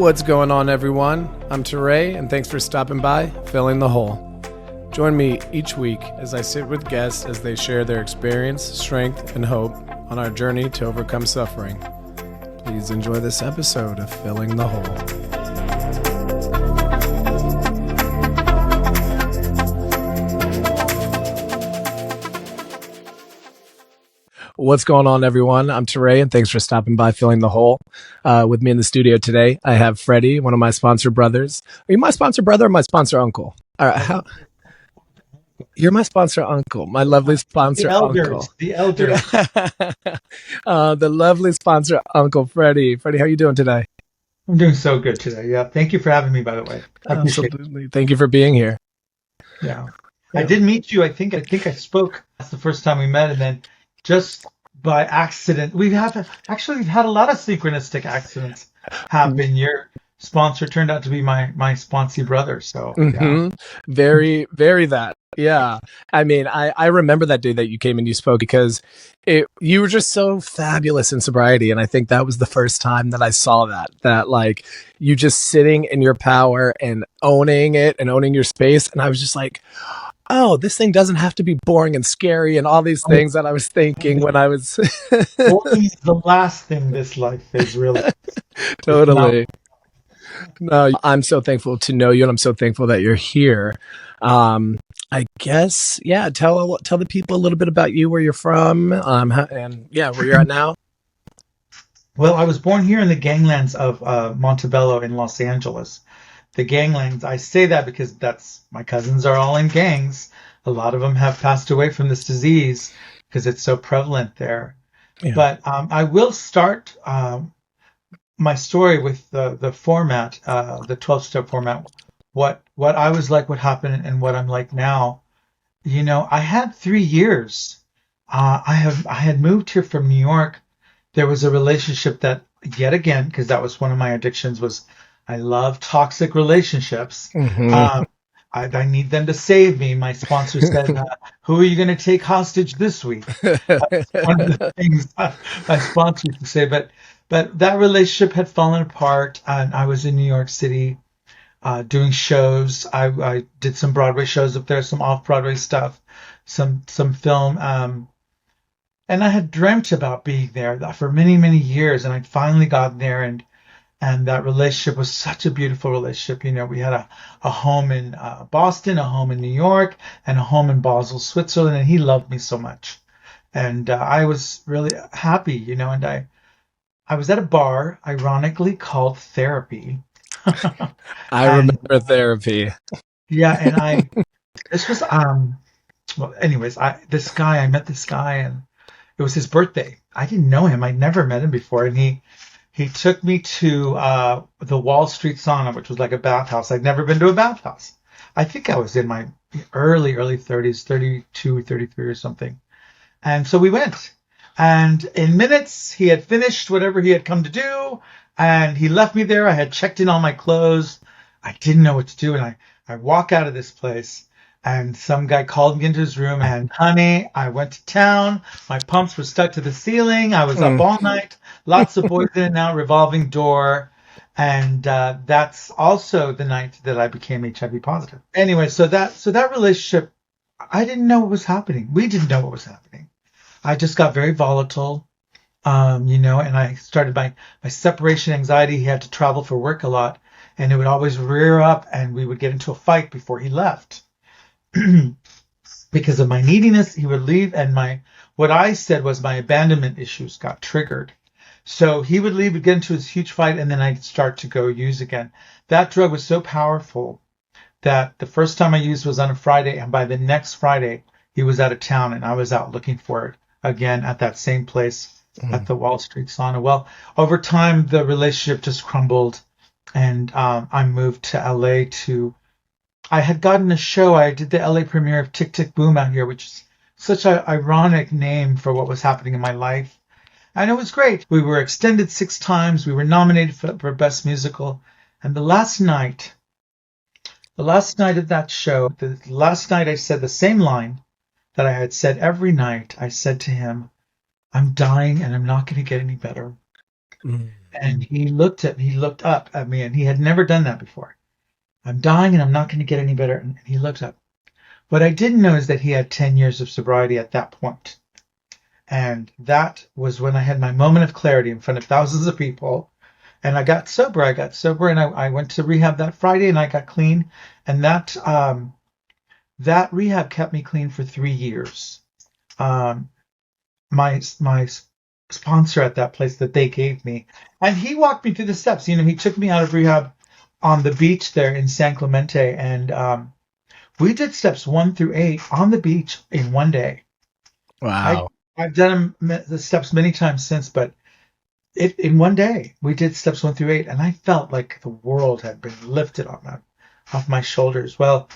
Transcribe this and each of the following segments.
What's going on, everyone? I'm Teray, and thanks for stopping by, Filling the Hole. Join me each week as I sit with guests as they share their experience, strength, and hope on our journey to overcome suffering. Please enjoy this episode of Filling the Hole. What's going on, everyone? I'm Teray, and thanks for stopping by Filling the Hole. With me in the studio today, I have Freddie, one of my sponsor brothers. Are you my sponsor brother or my sponsor uncle? All right, you're my sponsor uncle, my lovely sponsor uncle. The elders. The lovely sponsor uncle, Freddie. Freddie, how are you doing today? I'm doing so good today. Yeah. Thank you for having me, by the way. I appreciate it. Absolutely. Thank you for being here. Yeah. I did meet you. I think I spoke. That's the first time we met, and then just by accident, we've had a lot of synchronistic accidents happen. Your sponsor turned out to be my sponsee brother. So yeah. Very, very that. Yeah. I mean, I remember that day that you came and you spoke because you were just so fabulous in sobriety. And I think that was the first time that I saw that like you just sitting in your power and owning it and owning your space. And I was just like, oh, this thing doesn't have to be boring and scary and all these things that I was thinking when I was. Boring is the last thing this life is, really. Totally. No, I'm so thankful to know you, and I'm so thankful that you're here. I guess, yeah. Tell the people a little bit about you, where you're from, and yeah, where you're at now. Well, I was born here in the ganglands of Montebello in Los Angeles. The ganglands, I say that because my cousins are all in gangs. A lot of them have passed away from this disease because it's so prevalent there. Yeah. But I will start my story with the format, the 12-step format, what I was like, what happened, and what I'm like now. You know, I had 3 years. I had moved here from New York. There was a relationship that, yet again, because that was one of my addictions, was I love toxic relationships. Mm-hmm. I need them to save me. My sponsor said, who are you going to take hostage this week? That's one of the things my sponsor used to say. But that relationship had fallen apart, and I was in New York City doing shows. I did some Broadway shows up there, some off-Broadway stuff, some film. And I had dreamt about being there for many, many years, and I'd finally gotten there, and that relationship was such a beautiful relationship. You know, we had a home in Boston, a home in New York, and a home in Basel, Switzerland, and he loved me so much. And I was really happy, you know, and I was at a bar, ironically called Therapy. I remember Therapy. Yeah, and this was, well, anyways, I met this guy, and it was his birthday. I didn't know him. I'd never met him before, and he took me to the Wall Street Sauna, which was like a bathhouse. I'd never been to a bathhouse. I think I was in my early 30s, 32, 33 or something. And so we went. And in minutes, he had finished whatever he had come to do. And he left me there. I had checked in all my clothes. I didn't know what to do. And I walk out of this place. And some guy called me into his room, and honey, I went to town. My pumps were stuck to the ceiling. I was up all night. Lots of boys in and out, revolving door. And that's also the night that I became HIV positive. Anyway, so that relationship, I didn't know what was happening. We didn't know what was happening. I just got very volatile, you know, and I started my separation anxiety. He had to travel for work a lot, and it would always rear up, and we would get into a fight before he left. Because of my neediness, he would leave, and what I said was my abandonment issues got triggered. So he would leave, would get into this huge fight, and then I'd start to go use again. That drug was so powerful that the first time I used was on a Friday, and by the next Friday, he was out of town, and I was out looking for it again at that same place at the Wall Street Sauna. Well, over time, the relationship just crumbled, and I moved to LA I had gotten a show. I did the LA premiere of Tick, Tick, Boom out here, which is such an ironic name for what was happening in my life. And it was great. We were extended 6 times. We were nominated for Best Musical. And the last night of that show, the last night I said the same line that I had said every night. I said to him, I'm dying and I'm not going to get any better. And he looked up at me, and he had never done that before. I'm dying and I'm not going to get any better. And he looked up. What I didn't know is that he had 10 years of sobriety at that point. And that was when I had my moment of clarity in front of thousands of people. And I got sober. And I went to rehab that Friday and I got clean. And that rehab kept me clean for 3 years. Um, my sponsor at that place that they gave me, and he walked me through the steps. He took me out of rehab on the beach there in San Clemente, and we did steps 1 through 8 on the beach in one day. Wow. I've done the steps many times since, but in one day we did steps 1 through 8, and I felt like the world had been lifted off my shoulders. Well,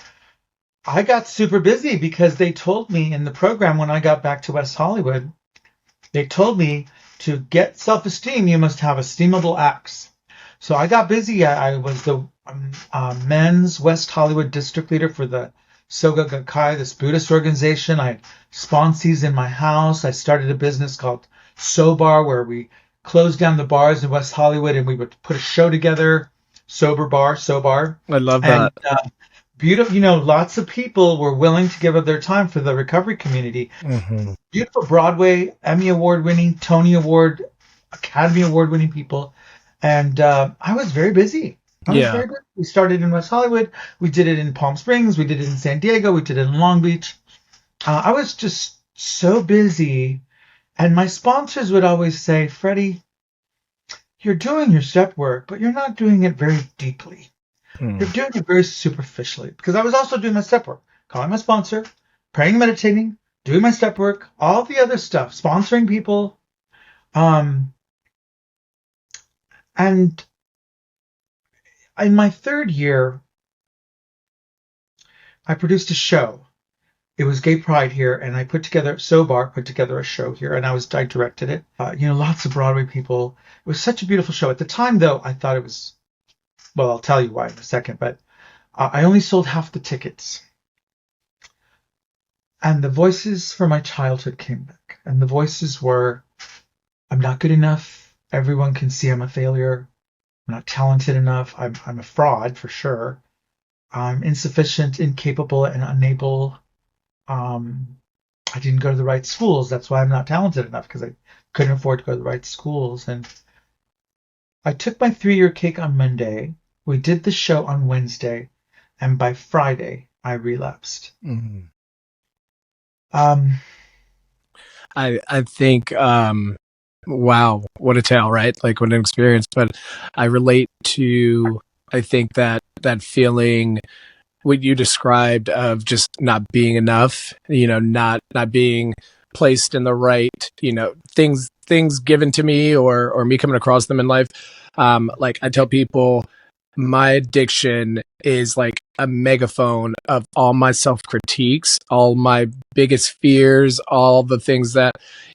I got super busy because they told me in the program when I got back to West Hollywood, they told me to get self-esteem, you must have esteemable acts. So I got busy. I was the men's West Hollywood district leader for the Soga Gakkai, this Buddhist organization. I had sponsees in my house. I started a business called Sobar, where we closed down the bars in West Hollywood and we would put a show together, Sober Bar, Sobar. I love And that. beautiful, lots of people were willing to give up their time for the recovery community. Hmm. Beautiful Broadway, Emmy Award winning, Tony Award, Academy Award winning people. And I was very busy. Yeah. We started in West Hollywood. We did it in Palm Springs. We did it in San Diego. We did it in Long Beach. I was just so busy. And my sponsors would always say, Freddie, you're doing your step work, but you're not doing it very deeply. Mm. You're doing it very superficially. Because I was also doing my step work, calling my sponsor, praying, meditating, doing my step work, all the other stuff, sponsoring people. And in my third year, I produced a show. It was Gay Pride here, and Sobar put together a show here, and I directed it. Lots of Broadway people. It was such a beautiful show. At the time, though, I thought it was, well, I'll tell you why in a second, but I only sold half the tickets. And the voices from my childhood came back. And the voices were, I'm not good enough. Everyone can see I'm a failure. I'm not talented enough. I'm a fraud for sure. I'm insufficient, incapable, and unable. I didn't go to the right schools. That's why I'm not talented enough, because I couldn't afford to go to the right schools. And I took my 3-year cake on Monday. We did the show on Wednesday. And by Friday, I relapsed. Mm. Um, I think, wow, what a tale, right? Like, what an experience. But I relate to, I think that feeling, what you described of just not being enough, not being placed in the right, things given to me, or me coming across them in life. Like, I tell people, my addiction is like a megaphone of all my self critiques, all my biggest fears, all the things that,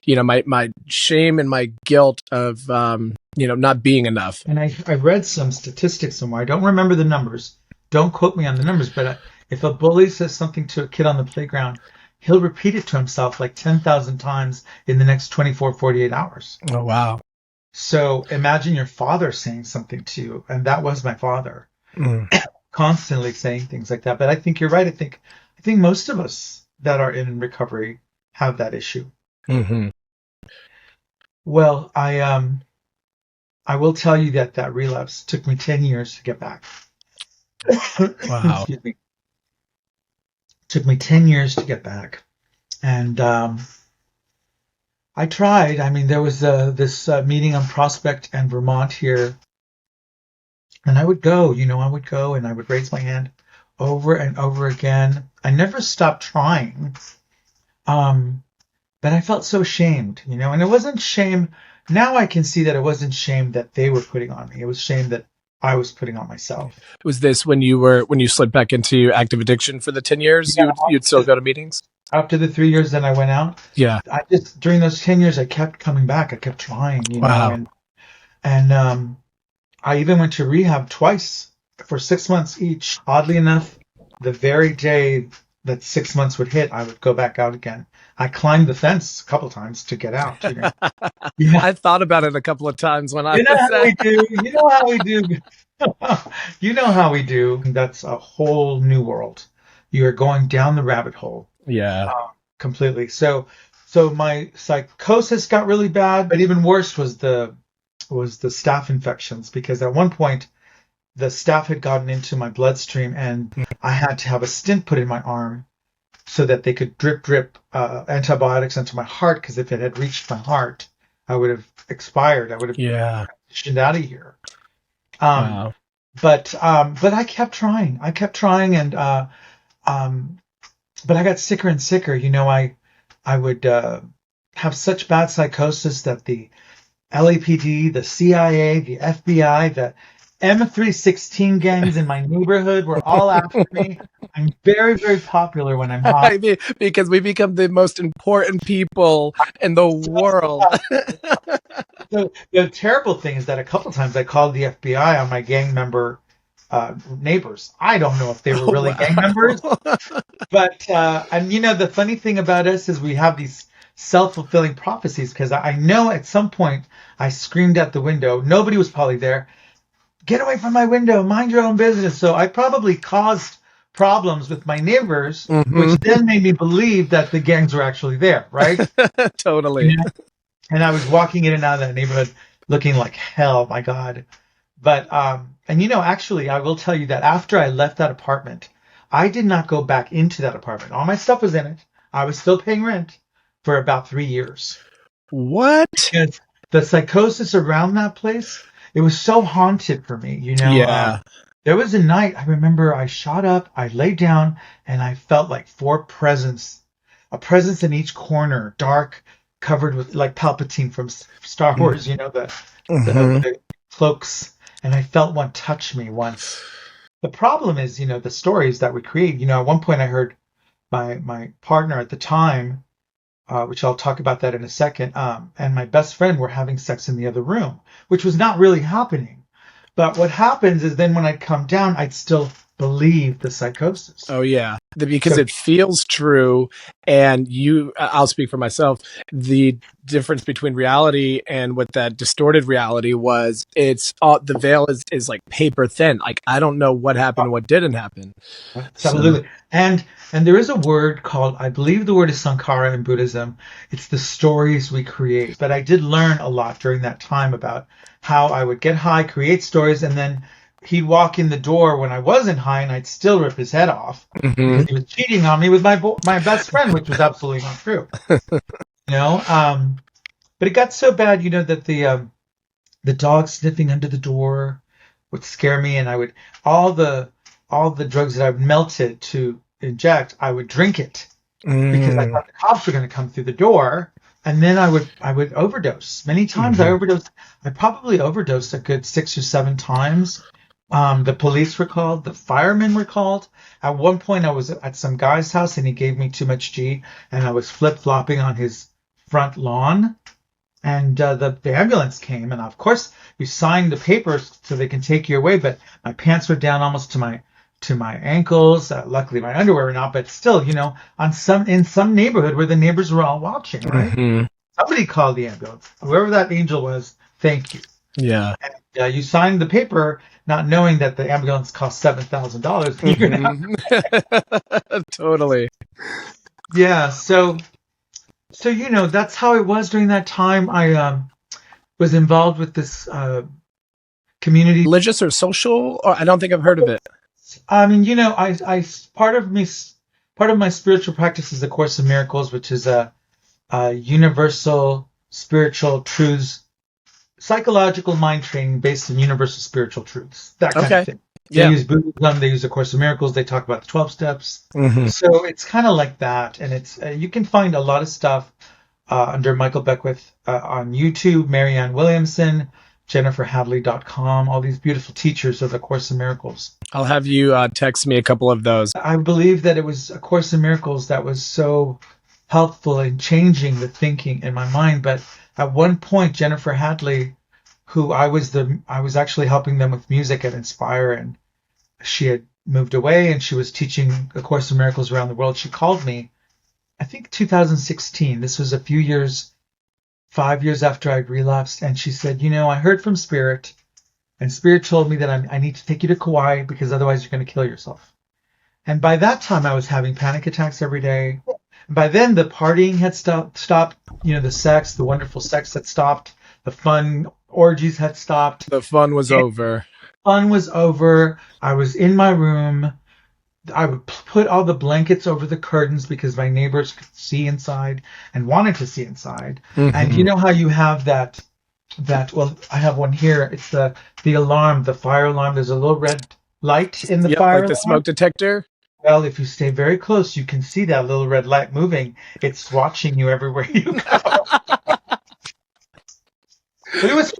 my shame and my guilt of, not being enough. and I read some statistics somewhere. I don't remember the numbers. Don't quote me on the numbers, but if a bully says something to a kid on the playground, he'll repeat it to himself like 10,000 times in the next 24, 48 hours. Oh, wow. So imagine your father saying something to you, and that was my father, constantly saying things like that. But I think you're right. I think most of us that are in recovery have that issue. Mm-hmm. Well, I will tell you that relapse took me 10 years to get back. Wow. Excuse me. It took me 10 years to get back, and I tried. I mean, there was this meeting on Prospect and Vermont here, and I would go, and I would raise my hand over and over again. I never stopped trying, but I felt so ashamed, and it wasn't shame. Now I can see that it wasn't shame that they were putting on me. It was shame that I was putting on myself. Was this when you slid back into active addiction for the 10 years? Yeah, You'd still go to meetings? after the 3 years, then I went out. Yeah. During those 10 years, I kept coming back. I kept trying, Wow. and I even went to rehab twice for 6 months each. Oddly enough, the very day that 6 months would hit, I would go back out again. I climbed the fence a couple times to get out, you know. Yeah. I thought about it a couple of times when I You know was how we do. You know how we do. You know how we do. That's a whole new world. You are going down the rabbit hole yeah. completely. So my psychosis got really bad, but even worse was the staph infections, because at one point the staph had gotten into my bloodstream and I had to have a stent put in my arm so that they could drip antibiotics into my heart, because if it had reached my heart, I would have expired. I would have Yeah. transitioned out of here. Um, Wow. but I kept trying. I kept trying, and um, but I got sicker and sicker. You know, I would have such bad psychosis that the LAPD, the CIA, the FBI, the M316 gangs in my neighborhood were all after me. I'm very, very popular when I'm high. I mean, because we become the most important people in the world. The terrible thing is that a couple times I called the FBI on my gang member neighbors. I don't know if they were Oh, really gang members, wow. but and you know the funny thing about us is we have these self-fulfilling prophecies, because I know at some point I screamed at the window. Nobody was probably there. Get away from my window, mind your own business. So I probably caused problems with my neighbors, which Mhm. then made me believe that the gangs were actually there, right? Totally. You know? And I was walking in and out of that neighborhood looking like hell, my God. But and you know, actually I will tell you that after I left that apartment, I did not go back into that apartment. All my stuff was in it. I was still paying rent for about 3 years. What? Because the psychosis around that place, it was so haunted for me, you know. Yeah. There was a night I remember I shot up, I laid down, and I felt like four presence, a presence in each corner, dark, covered with like Palpatine from Star Wars, you know, Hmm. the cloaks, and I felt one touch me once. The problem is, you know, the stories that we create. You know, at one point I heard my partner at the time, which I'll talk about that in a second, and my best friend were having sex in the other room, which was not really happening. But what happens is then when I'd come down, I'd still believe the psychosis. Oh yeah, because So it feels true, and I'll speak for myself. The difference between reality and what that distorted reality was, it's the veil is like paper thin. Like I don't know what happened, what didn't happen. So absolutely. And there is a word called, I believe the word is sankhara in Buddhism. It's the stories we create. But I did learn a lot during that time about how I would get high, create stories, and then he'd walk in the door when I wasn't high, and I'd still rip his head off because mhm. he was cheating on me with my best friend, which was absolutely not true. You know, but it got so bad, you know, that the dog sniffing under the door would scare me, and I would all the drugs that I melted to inject, I would drink it because I Mm, thought the cops were going to come through the door, and then I would overdose. Many times I mhm. overdosed. I probably overdosed a good 6 or 7 times. The police were called, the firemen were called. At one point, I was at some guy's house and he gave me too much G, and I was flip flopping on his front lawn. And the ambulance came, and of course you sign the papers so they can take you away. But my pants were down almost to my ankles. Luckily, my underwear were not, but still, you know, in some neighborhood where the neighbors were all watching, right? Mhm. Somebody called the ambulance. Whoever that angel was, thank you. Yeah. You signed the paper not knowing that the ambulance cost $7,000. You're gonna have, Mhm. Totally. yeah. So you know that's how it was during that time. I was involved with this community. Religious or social? Or I don't think I've heard of it. I mean, you know, I part of my spiritual practice is the Course of Miracles, which is a universal spiritual truths, psychological mind training based on universal spiritual truths, that kind of Okay. thing. They Yeah. use Buddhism, they use the Course of Miracles, they talk about the 12 steps. Hmm. So it's kind of like that, and it's you can find a lot of stuff under Michael Beckwith on YouTube, Marianne Williamson, JenniferHadley.com, all these beautiful teachers of the Course in Miracles. I'll have you text me a couple of those. I believe that it was A Course in Miracles that was so helpful in changing the thinking in my mind. But at one point, Jennifer Hadley, who I was actually helping them with music at Inspire, and she had moved away and she was teaching A Course in Miracles around the world, she called me, I think 2016. This was a few years, 5 years after I'd relapsed. And she said, I heard from Spirit, and Spirit told me that I need to take you to Kauai because otherwise you're going to kill yourself. And by that time, I was having panic attacks every day. By then, the partying had stopped. The sex, the wonderful sex had stopped. The fun orgies had stopped. The fun was over. Fun was over. I was in my room. I would put all the blankets over the curtains because my neighbors could see inside and wanted to see inside. Mm-hmm. And you know how you have that, well, I have one here. It's the alarm, the fire alarm. There's a little red light in the fire like the alarm. Smoke detector. Well, if you stay very close, you can see that little red light moving. It's watching you everywhere you go. But it was,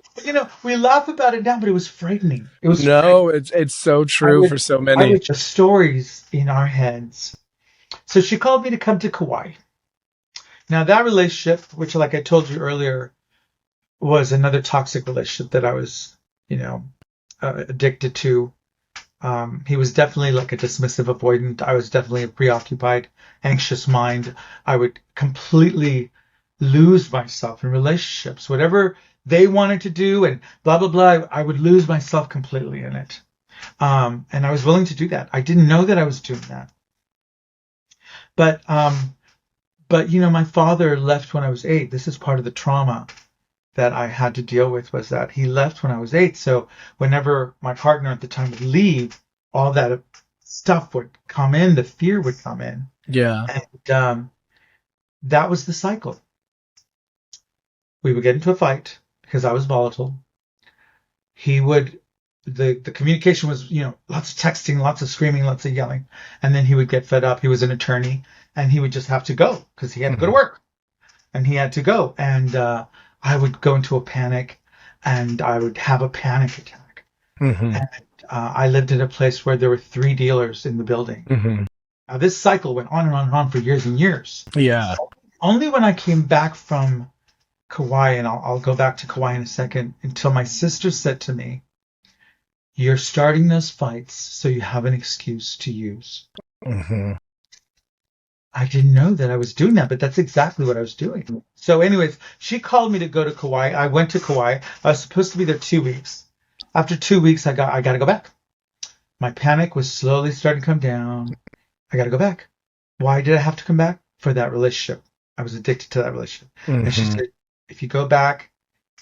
we laugh about it now, but it was frightening. It was frightening. It's so true for so many. I would just stories in our heads. So she called me to come to Kauai. Now that relationship, which like I told you earlier, was another toxic relationship that I was, addicted to. He was definitely like a dismissive avoidant. I was definitely a preoccupied, anxious mind. I would completely lose myself in relationships. Whatever they wanted to do and blah, blah, blah, I would lose myself completely in it. And I was willing to do that. I didn't know that I was doing that. But my father left when I was 8. This is part of the trauma that I had to deal with, was that he left when I was 8. So whenever my partner at the time would leave, all that stuff would come in, the fear would come in. Yeah. And that was the cycle. We would get into a fight because I was volatile. The communication was, lots of texting, lots of screaming, lots of yelling. And then he would get fed up. He was an attorney and he would just have to go because he had to go to work and he had to go. And, I would go into a panic and I would have a panic attack. Mm-hmm. And I lived in a place where there were 3 dealers in the building. Mm-hmm. Now, this cycle went on and on and on for years and years. Yeah. Only when I came back from Kauai, and I'll go back to Kauai in a second, until my sister said to me, "You're starting those fights so you have an excuse to use." Mm-hmm. I didn't know that I was doing that, but that's exactly what I was doing. So anyways, she called me to go to Kauai. I went to Kauai. I was supposed to be there 2 weeks. After 2 weeks, I got to go back. My panic was slowly starting to come down. I got to go back. Why did I have to come back? For that relationship. I was addicted to that relationship. Mm-hmm. And she said, if you go back,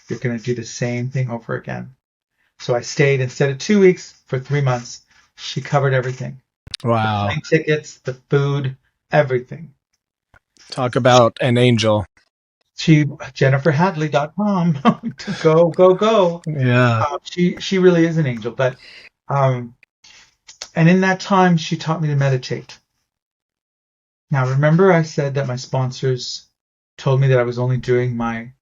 you're going to do the same thing over again. So I stayed, instead of 2 weeks, for 3 months. She covered everything. Wow. The plane tickets, the food, everything. Talk about an angel. JenniferHadley.com. go. Yeah. She really is an angel. But and in that time, she taught me to meditate. Now, remember I said that my sponsors told me that I was only doing my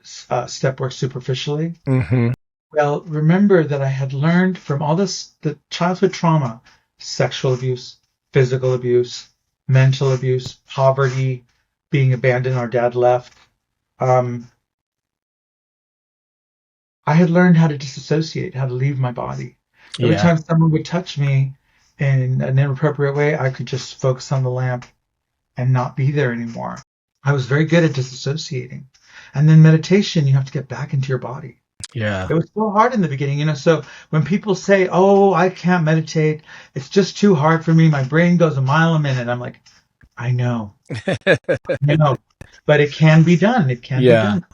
step work superficially? Mm-hmm. Well, remember that I had learned from all this, the childhood trauma, sexual abuse, physical abuse, mental abuse, poverty, being abandoned, our dad left. I had learned how to disassociate, how to leave my body. Every time someone would touch me in an inappropriate way, I could just focus on the lamp and not be there anymore. I was very good at disassociating. And then meditation, you have to get back into your body. Yeah. It was so hard in the beginning, so when people say, "Oh, I can't meditate, it's just too hard for me, my brain goes a mile a minute," I'm like, I know. But it can be done. It can be done.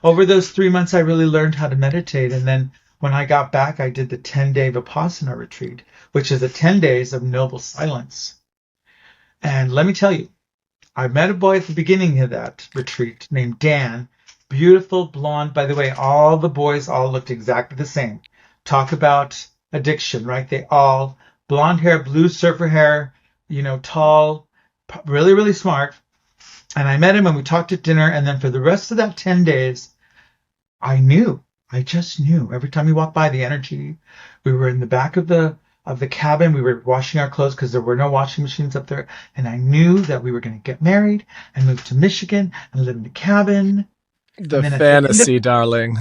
Over those 3 months, I really learned how to meditate. And then when I got back, I did the 10-day Vipassana retreat, which is the 10 days of noble silence. And let me tell you, I met a boy at the beginning of that retreat named Dan. Beautiful, blonde. By the way, all the boys all looked exactly the same. Talk about addiction, right? They all, blonde hair, blue surfer hair, tall, really, really smart. And I met him and we talked at dinner. And then for the rest of that 10 days, I just knew. Every time we walked by, the energy. We were in the back of the cabin. We were washing our clothes because there were no washing machines up there. And I knew that we were going to get married and move to Michigan and live in the cabin. The fantasy, darling.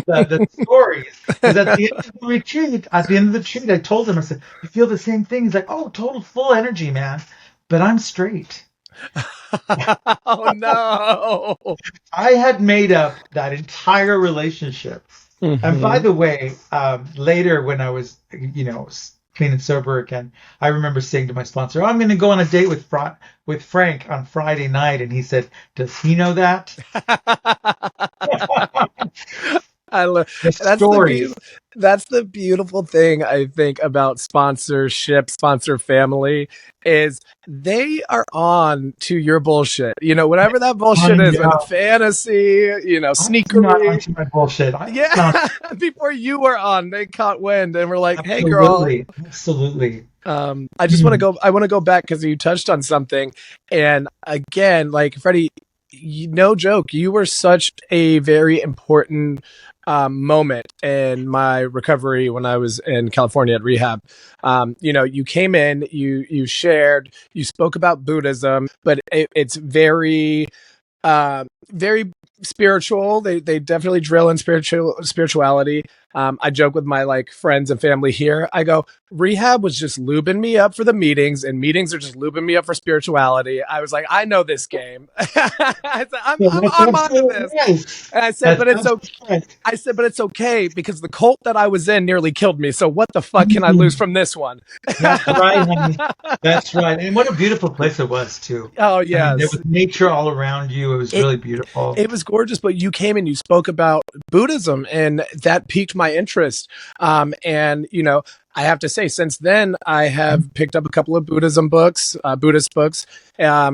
the stories. Because at the end of the retreat, I told him, I said, "You feel the same thing?" He's like, "Oh, total full energy, man." But I'm straight. Oh no. I had made up that entire relationship. And by Hmm. the way, later when I was, clean and sober again, I remember saying to my sponsor, "Oh, I'm going to go on a date with Frank on Friday night," and he said, "Does he know that?" I love The that's the stories. that's the beautiful thing I think about sponsorship, sponsor family is they are on to your bullshit. Whatever that I bullshit is, in know. fantasy, I was not sneakery. onto my bullshit. I Yeah, was not. before you were on, they caught wind and were like, "Hey, girl." Absolutely, absolutely. I just want to Mm. go. I want to go back because you touched on something, and again, like Freddie, no joke, you were such a very important moment in my recovery when I was in California at rehab. You came in, you shared, you spoke about Buddhism, but it's very spiritual. They definitely drill in spirituality. I joke with my like friends and family here. I go, rehab was just lubing me up for the meetings, and meetings are just lubing me up for spirituality. I was like, I know this game. I said, Yeah, that's I'm onto absolutely this. right. And I said, That's but it's okay. absolutely right. I said, but it's okay because the cult that I was in nearly killed me. So what the fuck can I lose Mm. from this one? That's right, honey. That's right. And what a beautiful place it was too. Oh I mean, there yes. was nature all around you. It was It really beautiful. it was gorgeous, but you came and you spoke about Buddhism, and that piqued my interest. And I have to say, since then, I have picked up a couple of Buddhism books, Buddhist books. I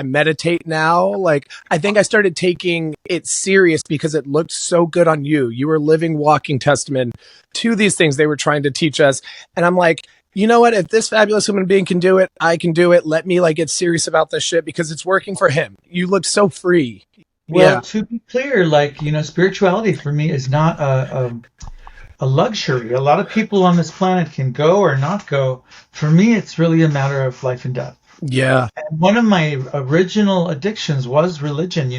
meditate now. Like, I think I started taking it serious because it looked so good on you. You were a living, walking testament to these things they were trying to teach us. And I'm like, you know what? If this fabulous human being can do it, I can do it. Let me like get serious about this shit because it's working for him. You look so free. Well, Yeah. to be clear, like, spirituality for me is not a luxury. A lot of people on this planet can go or not go. For me, it's really a matter of life and death. Yeah. And one of my original addictions was religion.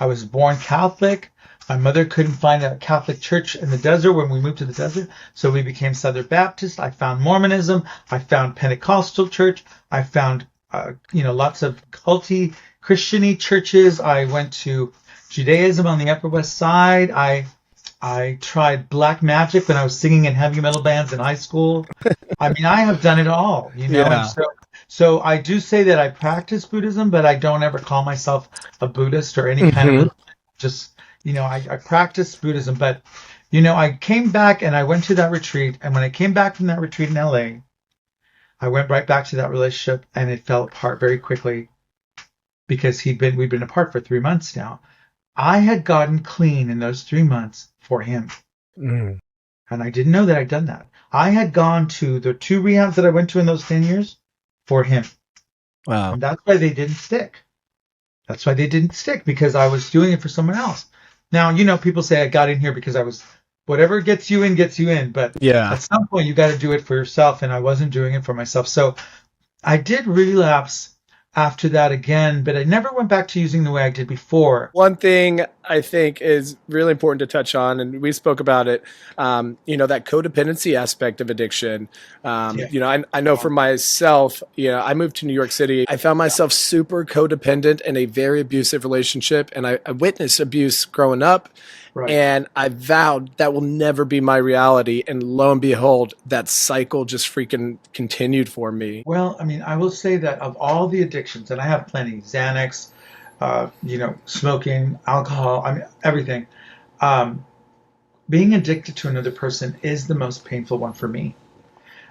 I was born Catholic. My mother couldn't find a Catholic church in the desert when we moved to the desert, so we became Southern Baptist. I found Mormonism. I found Pentecostal church. I found, lots of culty Christiany churches. I went to Judaism on the Upper West Side. I tried black magic when I was singing in heavy metal bands in high school. I mean, I have done it all, and Yeah. so I do say that I practice Buddhism, but I don't ever call myself a Buddhist or any kind of Hmm. religion. Just, I practice Buddhism, but I came back and I went to that retreat, and when I came back from that retreat in LA, I went right back to that relationship, and it fell apart very quickly because we'd been apart for 3 months now. I had gotten clean in those 3 months for him. Mm. And I didn't know that I'd done that. I had gone to the 2 rehabs that I went to in those 10 years for him. Wow. And that's why they didn't stick. That's why they didn't stick, because I was doing it for someone else. Now, people say I got in here because whatever gets you in, gets you in. But Yeah. at some point, you got to do it for yourself. And I wasn't doing it for myself. So I did relapse after that again, but I never went back to using the way I did before. One thing I think is really important to touch on, and we spoke about it, that codependency aspect of addiction. Yeah. I know for myself, I moved to New York City. I found myself super codependent in a very abusive relationship, and I witnessed abuse growing up. Right. And I vowed that will never be my reality. And lo and behold, that cycle just freaking continued for me. Well, I mean, I will say that of all the addictions, and I have plenty, Xanax, smoking, alcohol, I mean, everything. Um, Being addicted to another person is the most painful one for me.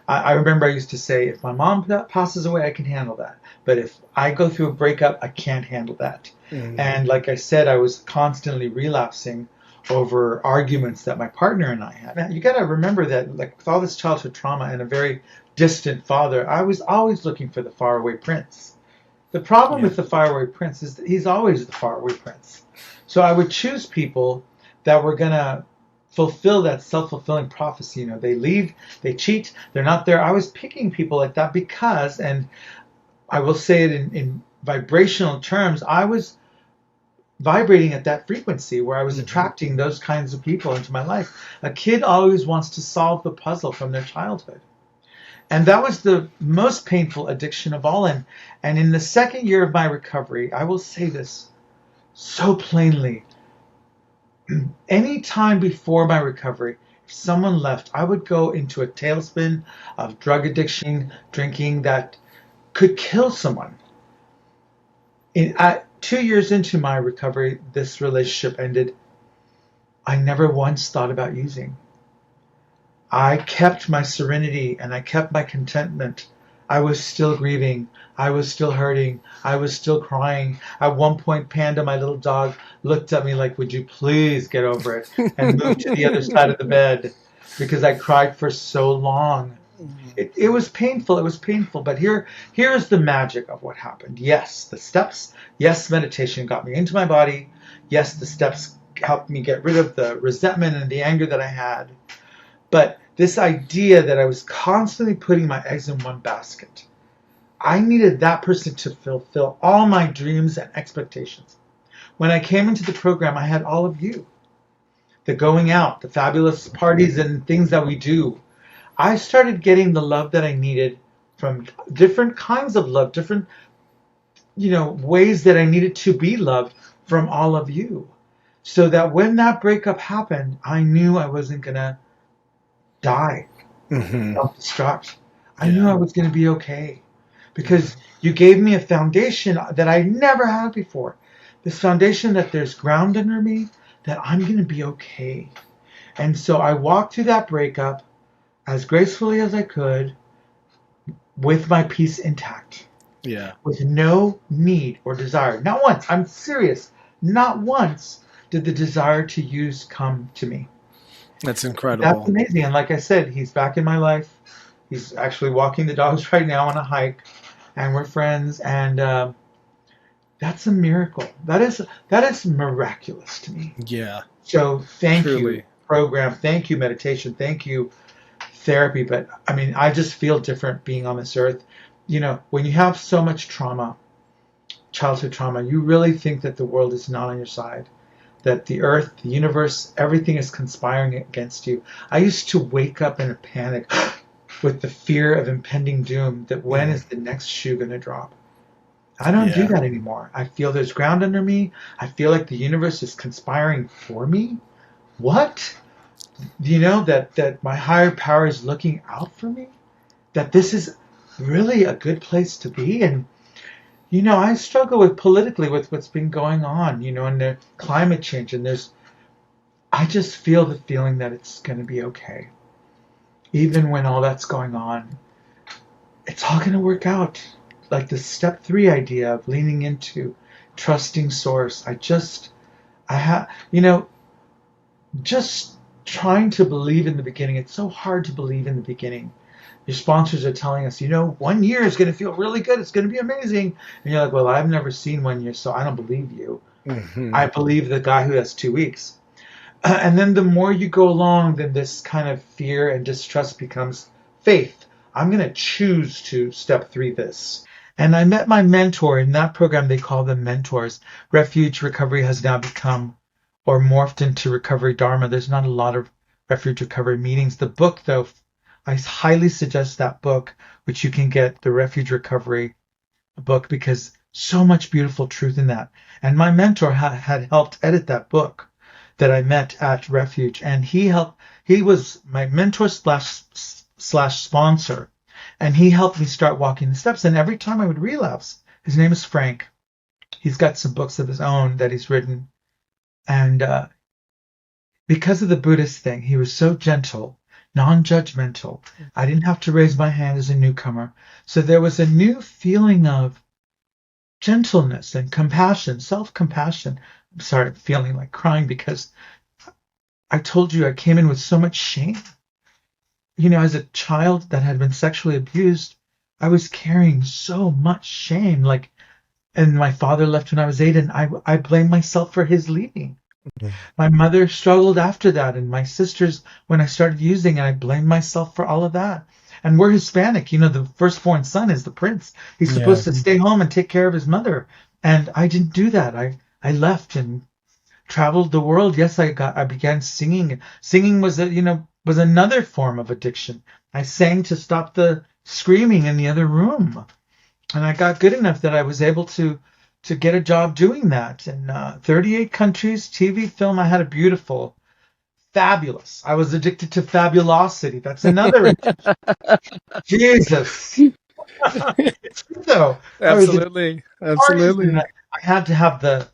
I remember I used to say, if my mom passes away, I can handle that. But if I go through a breakup, I can't handle that. Mm. And like I said, I was constantly relapsing over arguments that my partner and I had. Man, you got to remember that, like, with all this childhood trauma and a very distant father, I was always looking for the faraway prince. The problem Yeah. with the faraway prince is that he's always the faraway prince. So I would choose people that were going to fulfill that self-fulfilling prophecy. They leave, they cheat, they're not there. I was picking people like that because, and I will say it in vibrational terms, I was vibrating at that frequency where I was attracting those kinds of people into my life. A kid always wants to solve the puzzle from their childhood. And that was the most painful addiction of all. And in the second year of my recovery, I will say this so plainly. Any time before my recovery, if someone left, I would go into a tailspin of drug addiction, drinking that could kill someone. 2 years into my recovery, this relationship ended. I never once thought about using. I kept my serenity and I kept my contentment. I was still grieving. I was still hurting. I was still crying. At one point, Panda, my little dog, looked at me like, would you please get over it and move to the other side of the bed, because I cried for so long. It was painful. It was painful. But here is the magic of what happened. Yes, the steps. Yes, meditation got me into my body. Yes, the steps helped me get rid of the resentment and the anger that I had. But this idea that I was constantly putting my eggs in one basket, I needed that person to fulfill all my dreams and expectations. When I came into the program, I had all of you. The going out, the fabulous parties and things that we do. I started getting the love that I needed from different kinds of love, different, ways that I needed to be loved from all of you. So that when that breakup happened, I knew I wasn't going to die, self-destruct. I knew I was going to be okay, because you gave me a foundation that I never had before. This foundation that there's ground under me, that I'm going to be okay. And so I walked through that breakup as gracefully as I could, with my peace intact. Yeah. With no need or desire. Not once. I'm serious. Not once did the desire to use come to me. That's incredible. That's amazing. And like I said, he's back in my life. He's actually walking the dogs right now on a hike, and we're friends. And that's a miracle. That is miraculous to me. Yeah. So thank Truly. you, program. Thank you, meditation. Thank you, therapy. But I mean, I just feel different being on this earth. When you have so much trauma, childhood trauma, you really think that the world is not on your side. That the earth, the universe, everything is conspiring against you. I used to wake up in a panic with the fear of impending doom, that when is the next shoe going to drop? I don't do that anymore. I feel there's ground under me. I feel like the universe is conspiring for me. What? That my higher power is looking out for me? That this is really a good place to be? And I struggle politically with what's been going on, and the climate change, and I just feel the feeling that it's going to be okay. Even when all that's going on, it's all going to work out. Like the step 3 idea of leaning into trusting source. Just trying to believe in the beginning. It's so hard to believe in the beginning. Your sponsors are telling us, 1 year is going to feel really good. It's going to be amazing. And you're like, well, I've never seen 1 year, so I don't believe you. I believe the guy who has 2 weeks. And then the more you go along, then this kind of fear and distrust becomes faith. I'm going to choose to step 3 this. And I met my mentor in that program. They call them mentors. Refuge Recovery has now become or morphed into Recovery Dharma. There's not a lot of Refuge Recovery meetings. The book, though, I highly suggest that book, which you can get, the Refuge Recovery book, because so much beautiful truth in that. And my mentor had helped edit that book that I met at Refuge, and he was my mentor slash sponsor, and he helped me start walking the steps. And every time I would relapse, his name is Frank. He's got some books of his own that he's written, and because of the Buddhist thing, he was so gentle, non-judgmental. I didn't have to raise my hand as a newcomer. So there was a new feeling of gentleness and compassion, self-compassion. I'm sorry, I'm feeling like crying, because I told you I came in with so much shame. As a child that had been sexually abused, I was carrying so much shame. And my father left when I was 8, and I blamed myself for his leaving. My mother struggled after that, and my sisters, when I started using, and I blamed myself for all of that. And we're Hispanic. The firstborn son is the prince. He's supposed to stay home and take care of his mother. And I didn't do that. I left and traveled the world. Yes, I began singing. Singing was was another form of addiction. I sang to stop the screaming in the other room, and I got good enough that I was able to get a job doing that in 38 countries, TV, film. I had a beautiful, fabulous. I was addicted to fabulosity. That's another addiction. Jesus. It's true though. I was addicted Absolutely. to parties, and Absolutely. I had to have the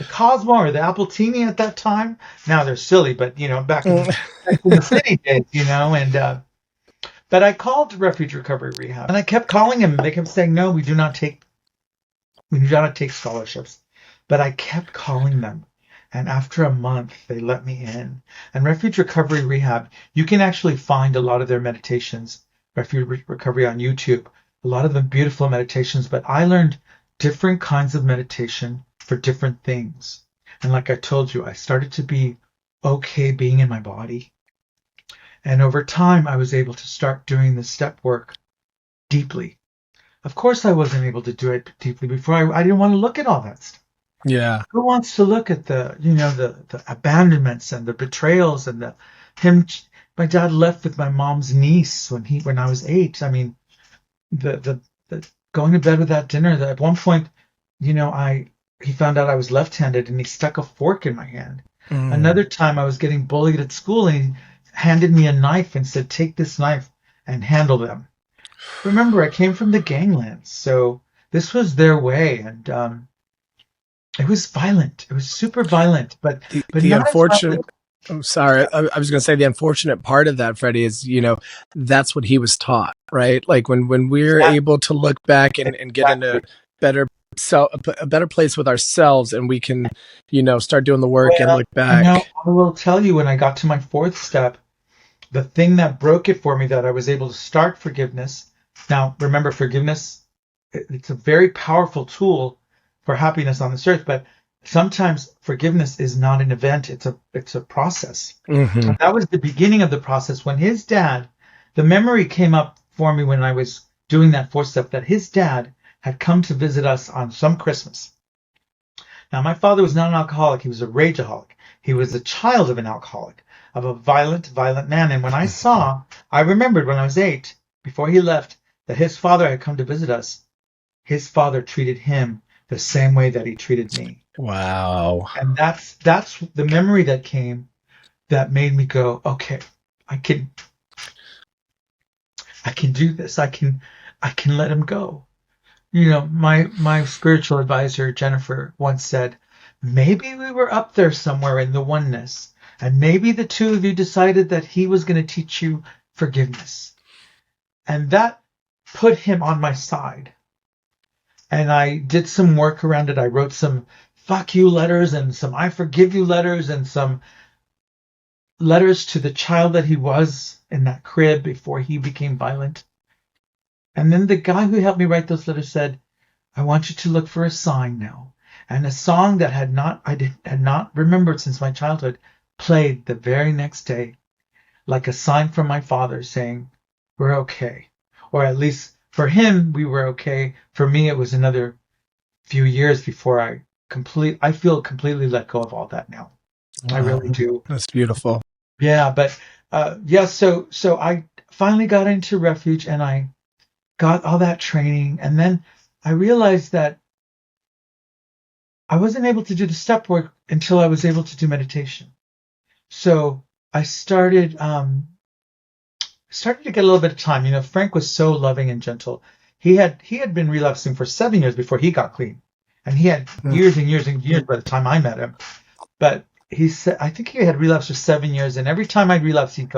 Cosmo or the Appletini at that time. Now they're silly, but back in the city days, and but I called Refuge Recovery Rehab, and I kept calling him. They kept saying, "No, we do not take scholarships." But I kept calling them, and after a month, they let me in. And Refuge Recovery Rehab, you can actually find a lot of their meditations, Refuge Recovery on YouTube. A lot of them beautiful meditations, but I learned different kinds of meditation for different things. And like I told you, I started to be okay being in my body. And over time, I was able to start doing the step work deeply. Of course, I wasn't able to do it deeply before. I didn't want to look at all that stuff. Yeah. Who wants to look at the abandonments and the betrayals and the him? My dad left with my mom's niece when I was 8. I mean, the going to bed with that dinner. That at one point, I he found out I was left-handed and he stuck a fork in my hand. Mm. Another time, I was getting bullied at school and he handed me a knife and said, "Take this knife and handle them." Remember, I came from the ganglands, so this was their way, and it was violent. It was super violent, but The not as unfortunate violent. I'm sorry. I was going to say the unfortunate part of that, Freddie, is, that's what he was taught, right? Like when we're Yeah, able to look back and get in a exactly. better a better place with ourselves, and we can, start doing the work and Well, look back. I will tell you when I got to my fourth step, the thing that broke it for me that I was able to start forgiveness. Now, remember, forgiveness, it's a very powerful tool for happiness on this earth, but sometimes forgiveness is not an event, it's a process. Hmm. And that was the beginning of the process when his dad, the memory came up for me when I was doing that fourth step that his dad had come to visit us on some Christmas. Now, my father was not an alcoholic. He was a rageaholic. He was a child of an alcoholic, of a violent, violent man. And I remembered when I was 8, before he left, that his father had come to visit us. His father treated him the same way that he treated me. Wow. And that's the memory that came that made me go, okay, I can I can do this. I can let him go. My spiritual advisor, Jennifer, once said, maybe we were up there somewhere in the oneness, and maybe the two of you decided that he was going to teach you forgiveness. And that put him on my side. And I did some work around it. I wrote some fuck you letters and some I forgive you letters and some letters to the child that he was in that crib before he became violent. And then the guy who helped me write those letters said, I want you to look for a sign now. And a song that had not remembered since my childhood played the very next day, like a sign from my father saying, we're okay. Or at least for him, we were okay. For me, it was another few years before I feel completely let go of all that now. I Wow. really do. That's beautiful. Yeah, but yeah, so I finally got into refuge and I got all that training, and then I realized that I wasn't able to do the step work until I was able to do meditation. So I started to get a little bit of time. Frank was so loving and gentle. He had been relapsing for 7 years before he got clean, and he had years and years and years by the time I met him. But he said, I think he had relapsed for 7 years, and every time I'd relapse, he'd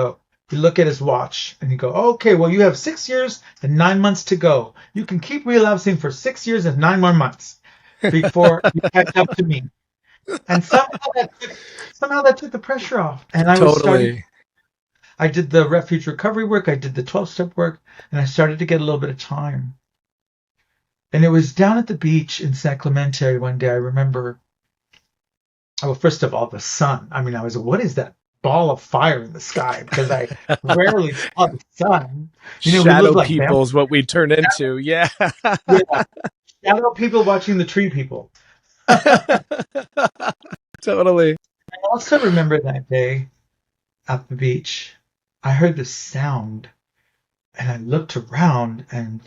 look at his watch, and he'd go, okay, well, you have 6 years and 9 months to go. You can keep relapsing for 6 years and 9 more months before you catch up to me. And somehow that took the pressure off. And Totally. I did the refuge recovery work, I did the 12-step work, and I started to get a little bit of time. And it was down at the beach in San Clemente one day. I remember, well, first of all, the sun. I mean, what is that ball of fire in the sky? Because I rarely saw the sun. We look Shadow like people vampires. is what we turn into. Yeah. Yeah, shadow people watching the tree people. Totally. I also remember that day at the beach. I heard the sound and I looked around and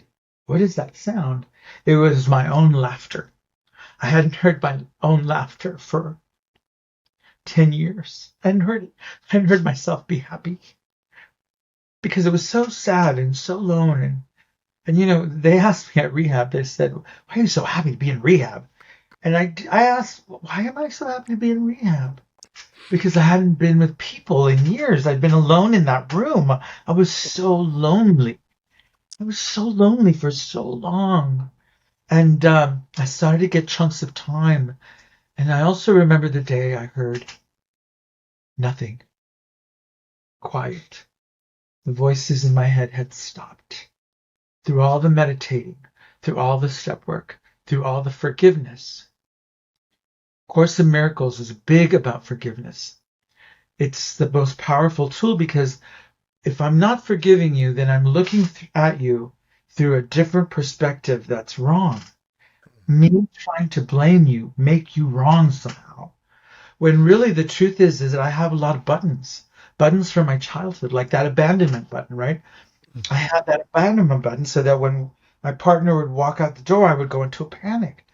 what is that sound? It was my own laughter. I hadn't heard my own laughter for 10 years. I hadn't heard myself be happy because it was so sad and so alone. And they asked me at rehab, they said, why are you so happy to be in rehab? And I asked, why am I so happy to be in rehab? Because I hadn't been with people in years. I'd been alone in that room. I was so lonely. I was so lonely for so long. And I started to get chunks of time. And I also remember the day I heard nothing, quiet. The voices in my head had stopped. Through all the meditating, through all the step work, through all the forgiveness. Course in Miracles is big about forgiveness. It's the most powerful tool because if I'm not forgiving you, then I'm looking at you through a different perspective that's wrong. Me trying to blame you, make you wrong somehow. When really the truth is that I have a lot of buttons from my childhood, like that abandonment button, right? I had that abandonment button so that when my partner would walk out the door, I would go into a panic.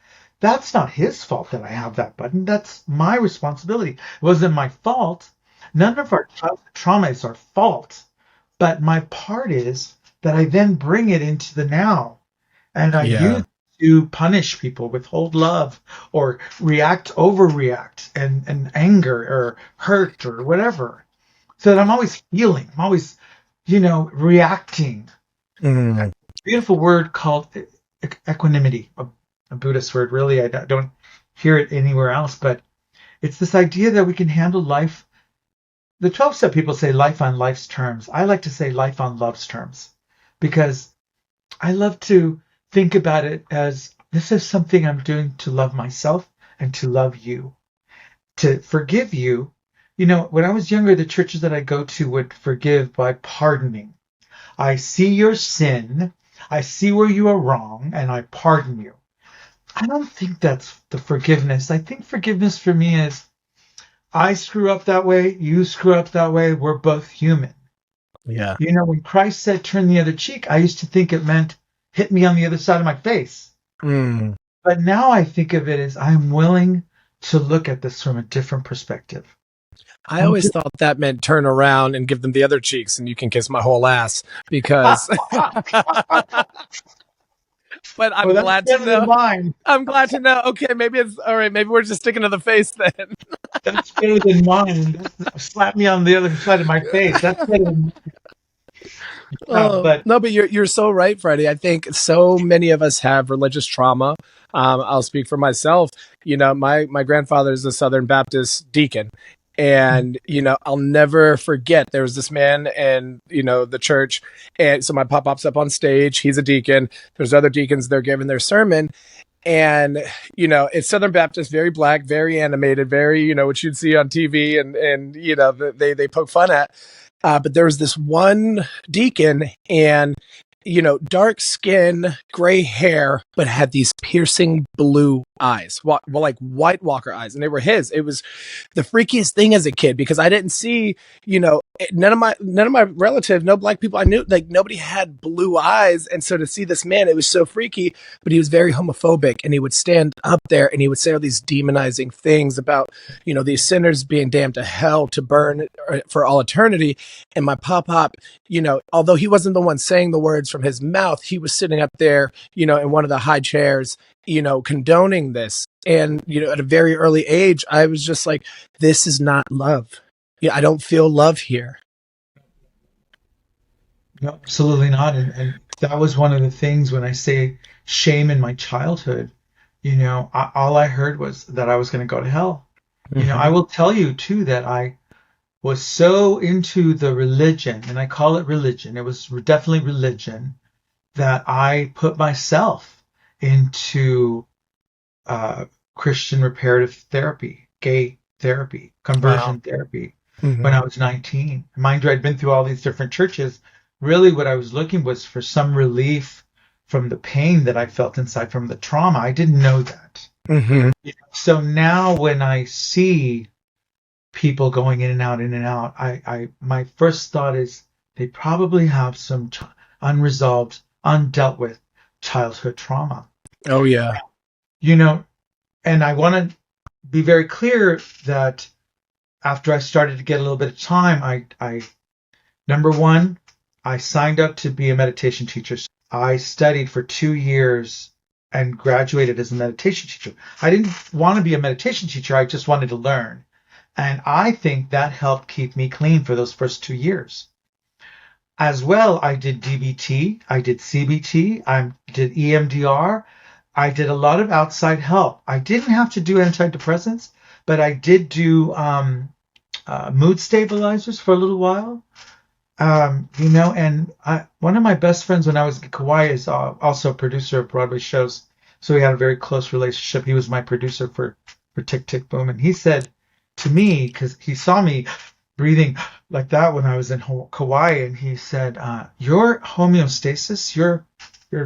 That's not his fault that I have that button. That's my responsibility. It wasn't my fault. None of our childhood trauma is our fault. But my part is that I then bring it into the now. And I use Yeah. it to punish people, withhold love, or overreact, and anger, or hurt, or whatever. So that I'm always feeling. I'm always, reacting. Mm. Beautiful word called equanimity, a Buddhist word. Really, I don't hear it anywhere else, but it's this idea that we can handle life. The 12-step people say life on life's terms. I like to say life on love's terms because I love to think about it as this is something I'm doing to love myself and to love you, to forgive you. When I was younger, the churches that I go to would forgive by pardoning. I see your sin, I see where you are wrong, and I pardon you. I don't think that's the forgiveness. I think forgiveness for me is I screw up that way, you screw up that way, we're both human. Yeah. When Christ said turn the other cheek, I used to think it meant hit me on the other side of my face. Mm. But now I think of it as I'm willing to look at this from a different perspective. I I'm always just, thought that meant turn around and give them the other cheeks and you can kiss my whole ass because but I'm well, that's glad to better than know. mine. I'm glad to know. Okay, maybe it's all right. Maybe we're just sticking to the face then. That's better than mine. Slap me on the other side of my face. That's better than Oh but no, but you're so right, Freddie. I think so many of us have religious trauma. I'll speak for myself. My grandfather is a Southern Baptist deacon, and I'll never forget. There was this man in the church, and so my pop pops up on stage. He's a deacon. There's other deacons. They're giving their sermon, and it's Southern Baptist, very black, very animated, very what you'd see on TV, and they poke fun at. But there was this one deacon, and dark skin, gray hair, but had these piercing blue eyes, like White Walker eyes, and they were his. It was the freakiest thing as a kid because I didn't see, none of my relatives, no black people I knew, like nobody had blue eyes, and so to see this man, it was so freaky. But he was very homophobic, and he would stand up there and he would say all these demonizing things about these sinners being damned to hell to burn for all eternity. And my pop, although he wasn't the one saying the words from his mouth, he was sitting up there, in one of the high chairs, condoning this. And, at a very early age, I was just like, this is not love. Yeah, I don't feel love here. no, absolutely not. And that was one of the things when I say shame in my childhood. All I heard was that I was going to go to hell. I Mm-hmm. will tell you too that I was so into the religion, and I call it religion. It was definitely religion that I put myself into uh, Christian reparative therapy, gay therapy, Wow. conversion therapy when Mm-hmm. I was 19. Mind you, I'd been through all these different churches. Really, what I was looking was for some relief from the pain that I felt inside from the trauma. I didn't know that. Hmm. So now when I see people going in and out, my first thought is they probably have some unresolved, undealt with childhood trauma. Oh yeah. You know, and I want to be very clear that after I started to get a little bit of time, I number one, I signed up to be a meditation teacher. I studied for 2 years and graduated as a meditation teacher. I didn't want to be a meditation teacher. I just wanted to learn. And I think that helped keep me clean for those first 2 years. As well, I did DBT, I did CBT, I did EMDR. I did a lot of outside help. I didn't have to do antidepressants, but I did do mood stabilizers for a little while. One of my best friends when I was in Kauai is also a producer of Broadway shows. So we had a very close relationship. He was my producer for Tick Tick Boom. And he said to me, because he saw me breathing like that when I was in Kauai, and he said, your homeostasis, your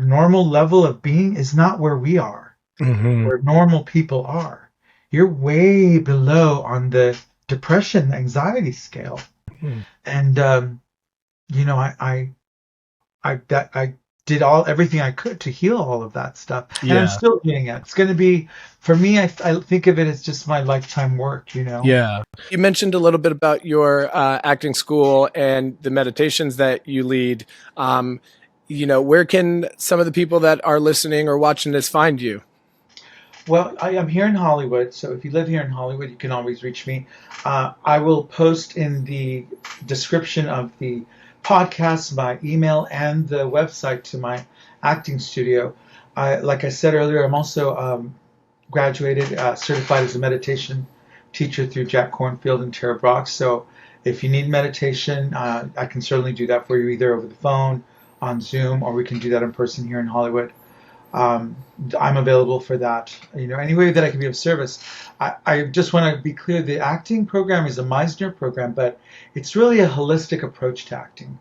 normal level of being is not where we are, Hmm. where normal people are. You're way below on the depression, anxiety scale. And I did everything I could to heal all of that stuff, and I'm Yeah. still doing it. It's going to be for me. I think of it as just my lifetime work. Yeah. You mentioned a little bit about your acting school and the meditations that you lead. Um, where can some of the people that are listening or watching this find you? Well, I am here in Hollywood, so if you live here in Hollywood, you can always reach me. I will post in the description of the podcast my email and the website to my acting studio. Like I said earlier, I'm also graduated, certified as a meditation teacher through Jack Cornfield and Tara Brock. So if you need meditation, I can certainly do that for you either over the phone, on Zoom, or we can do that in person here in Hollywood. um, I'm available for that. Any way that I can be of service. I just want to be clear: the acting program is a Meisner program, but it's really a holistic approach to acting.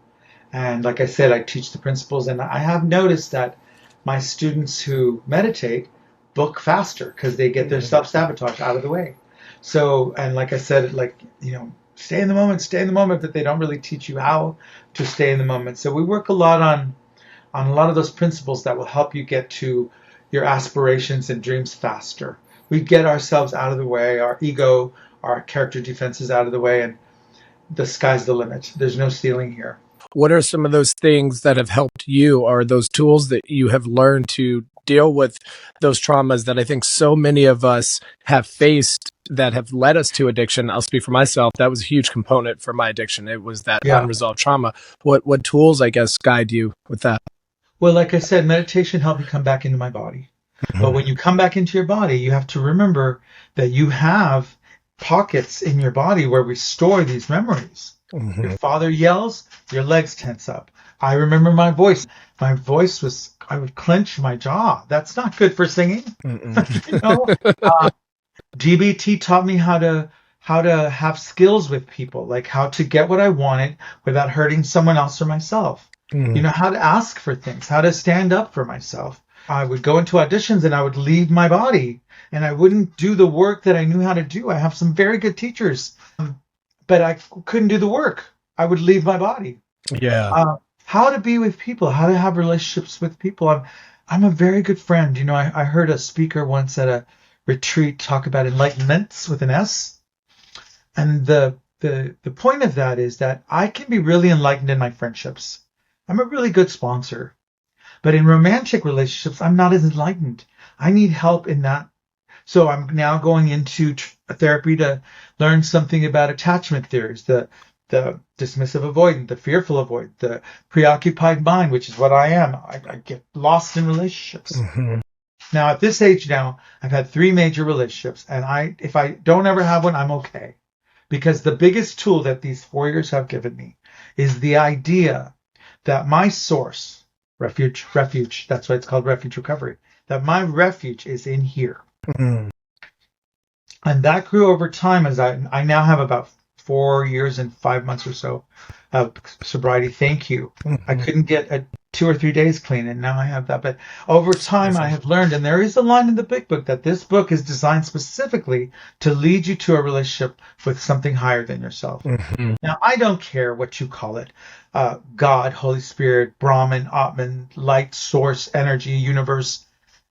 And like I said, I teach the principles, and I have noticed that my students who meditate book faster because they get their self-sabotage out of the way. So, and like I said, stay in the moment, but they don't really teach you how to stay in the moment. So we work a lot on a lot of those principles that will help you get to your aspirations and dreams faster. We get ourselves out of the way, our ego, our character defenses out of the way, and the sky's the limit. There's no ceiling here. What are some of those things that have helped you, or those tools that you have learned to deal with those traumas that I think so many of us have faced that have led us to addiction? I'll speak for myself. That was a huge component for my addiction. It was that Yeah. unresolved trauma. What tools, I guess, guide you with that? Well, like I said, meditation helped me come back into my body. But when you come back into your body, you have to remember that you have pockets in your body where we store these memories. Your father yells, your legs tense up. I remember my voice. My voice was, I would clench my jaw. That's not good for singing. you know, uh, DBT taught me how to have skills with people, like how to get what I wanted without hurting someone else or myself. How to ask for things, how to stand up for myself. I would go into auditions and I would leave my body and I wouldn't do the work that I knew how to do. I have some very good teachers, but I couldn't do the work. I would leave my body. Yeah. How to be with people, how to have relationships with people. I'm a very good friend. I heard a speaker once at a retreat talk about enlightenments with an S. And the point of that is that I can be really enlightened in my friendships. I'm a really good sponsor. But in romantic relationships, I'm not as enlightened. I need help in that. So I'm now going into therapy to learn something about attachment theories, the dismissive avoidant, the fearful avoidant, the preoccupied mind, which is what I am. I get lost in relationships. Now, at this age now, I've had 3 major relationships, and if I don't ever have one, I'm okay. Because the biggest tool that these 4 years have given me is the idea that my source, refuge, that's why it's called refuge recovery, that my refuge is in here. And that grew over time as I now have about 4 years and 5 months or so of sobriety. Thank you. I Mhm. couldn't get 2 or 3 days clean, and now I have that. But over time, I Amazing. have learned, and there is a line in the big book that this book is designed specifically to lead you to a relationship with something higher than yourself. Mhm. Now, I don't care what you call it, God, Holy Spirit, Brahman, Atman, light, source, energy, universe.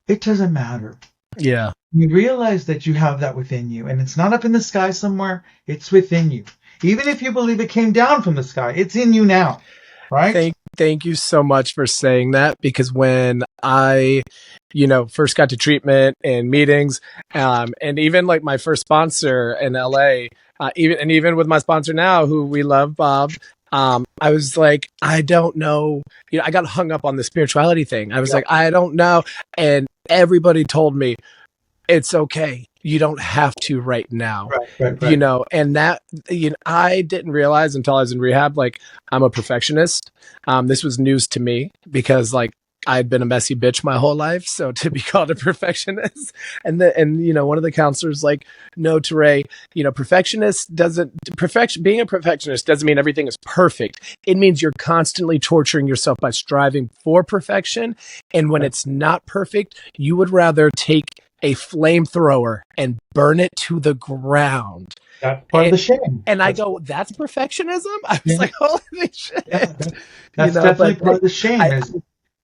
It doesn't matter. Yeah. You realize that you have that within you, and it's not up in the sky somewhere, it's within you. Even if you believe it came down from the sky, it's in you now, right? Thank you so much for saying that, because when I, first got to treatment and meetings, and even like my first sponsor in LA, even with my sponsor now, who we love, Bob, I was like, I don't know, I got hung up on the spirituality thing. I was Yeah, like, I don't know, and everybody told me it's okay. You don't have to right now, right, right, right. and that, I didn't realize until I was in rehab, like, I'm a perfectionist. This was news to me because, like, I'd been a messy bitch my whole life. So to be called a perfectionist, one of the counselors, like, no, Teray, being a perfectionist doesn't mean everything is perfect. It means you're constantly torturing yourself by striving for perfection. And when Right. it's not perfect, you would rather take a flamethrower and burn it to the ground. That's part of And, the shame. and I go, that's perfectionism? I was Yeah, like, holy yeah. shit. That's But definitely part of the shame I, is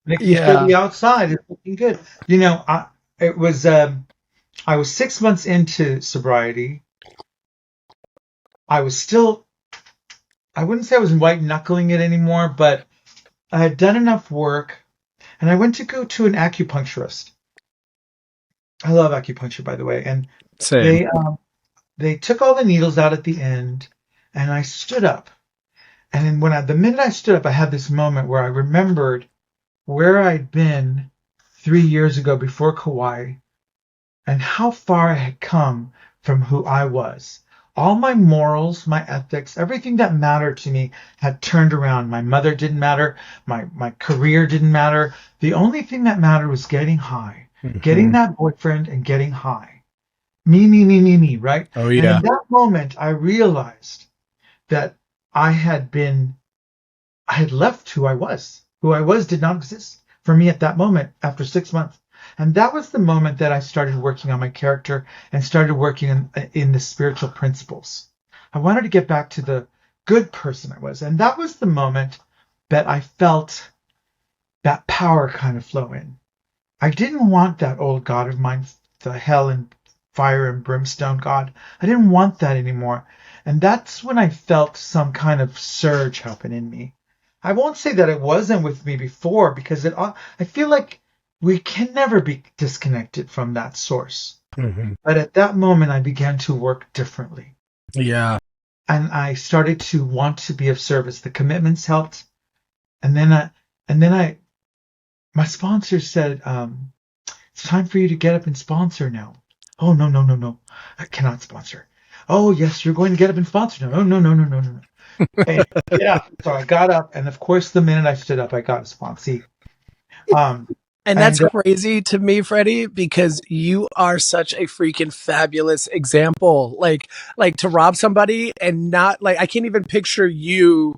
making sure yeah, the outside is looking good. It was I was 6 months into sobriety. I was still, I wouldn't say I was white knuckling it anymore, but I had done enough work, and I went to go to an acupuncturist. I love acupuncture, by the way, and same. they they took all the needles out at the end, and I stood up. And then the minute I stood up, I had this moment where I remembered where I'd been 3 years ago before Kauai, and how far I had come from who I was. All my morals, my ethics, everything that mattered to me had turned around. My mother didn't matter. My career didn't matter. The only thing that mattered was getting high, getting Mhm. that boyfriend and getting high. Me, me, me, me, me, right? Oh, And in yeah. that moment, I realized that I had been I had left who I was. Who I was did not exist for me at that moment after 6 months. And that was the moment that I started working on my character and started working in the spiritual principles. I wanted to get back to the good person I was. And that was the moment that I felt that power kind of flow in. I didn't want that old God of mine, the hell and fire and brimstone God. I didn't want that anymore. And that's when I felt some kind of surge happen in me. I won't say that it wasn't with me before because I feel like we can never be disconnected from that source. Mhm. But at that moment, I began to work differently. Yeah. And I started to want to be of service. The commitments helped. And then my sponsor said, it's time for you to get up and sponsor now. Oh, no, no, no, no. I cannot sponsor. Oh, yes, you're going to get up and sponsor now. Oh, no, no, no, no, no, no. And yeah, so I got up, and of course, the minute I stood up, I got a sponsee. Um, And that's and crazy to me, Freddie, because you are such a freaking fabulous example. Like to rob somebody and not, like, I can't even picture you,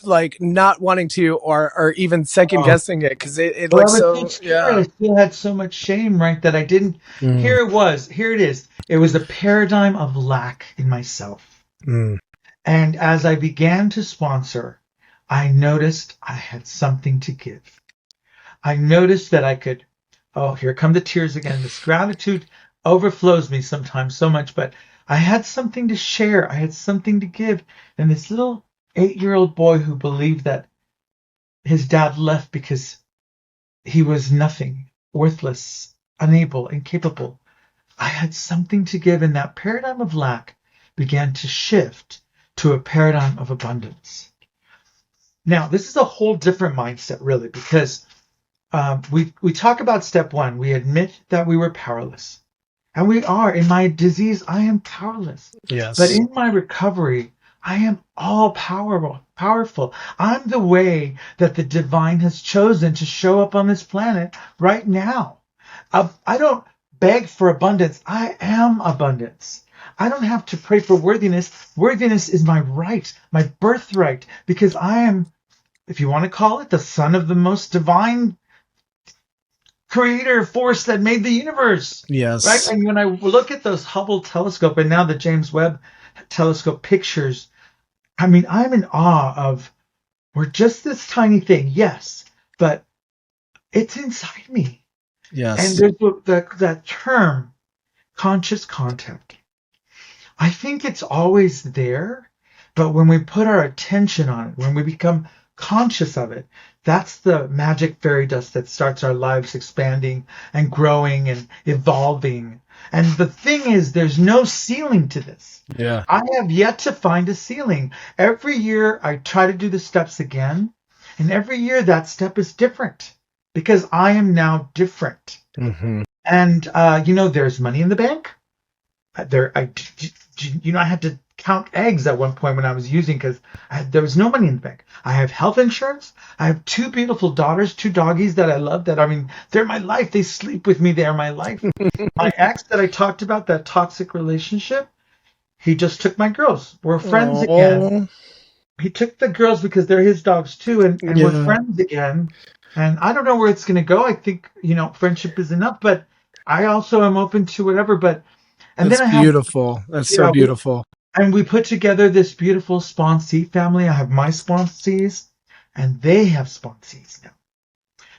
like, not wanting to, or even second uh, guessing it, because it well, I like, was so so, scared. yeah. I still had so much shame, right, that I didn't. Mm, Here it was. Here it is. It was a paradigm of lack in myself. mm. And as I began to sponsor, I noticed I had something to give. I noticed that I could, oh, here come the tears again. This gratitude overflows me sometimes so much, but I had something to share. I had something to give. And this little 8-year-old boy who believed that his dad left because he was nothing, worthless, unable, incapable. I had something to give, and that paradigm of lack began to shift to a paradigm of abundance. Now, this is a whole different mindset, really, because we talk about step one. We admit that we were powerless, and we are. In my disease, I am powerless, but Yes. in my recovery, I am all powerful. I'm the way that the divine has chosen to show up on this planet right now. I don't beg for abundance. I am abundance. I don't have to pray for worthiness. Worthiness is my right, my birthright, because I am, if you want to call it, the son of the most divine creator force that made the universe. Right? Yes. And when I look at those Hubble telescope and now the James Webb telescope pictures, I mean, I'm in awe of, we're just this tiny thing, yes, but it's inside me. And Yes. there's that term, conscious contact. I think it's always there, but when we put our attention on it, when we become conscious of it, that's the magic fairy dust that starts our lives expanding and growing and evolving. And the thing is, there's no ceiling to this. Yeah. I have yet to find a ceiling. Every year I try to do the steps again, and every year that step is different because I am now different. Mm-hmm. And there's money in the bank. I had to count eggs at one point when I was using because there was no money in the bank. I have health insurance. I have two beautiful daughters, two doggies that I love. They're my life. They sleep with me. They are my life. My ex that I talked about, that toxic relationship, he just took my girls. We're friends again. Oh, He took the girls because they're his dogs too, and we're yeah. friends again. And I don't know where it's going to go. I think, friendship is enough, but I also am open to whatever. And That's then I have, beautiful. That's so beautiful. we put together this beautiful sponsee family. I have my sponsees, and they have sponsees now.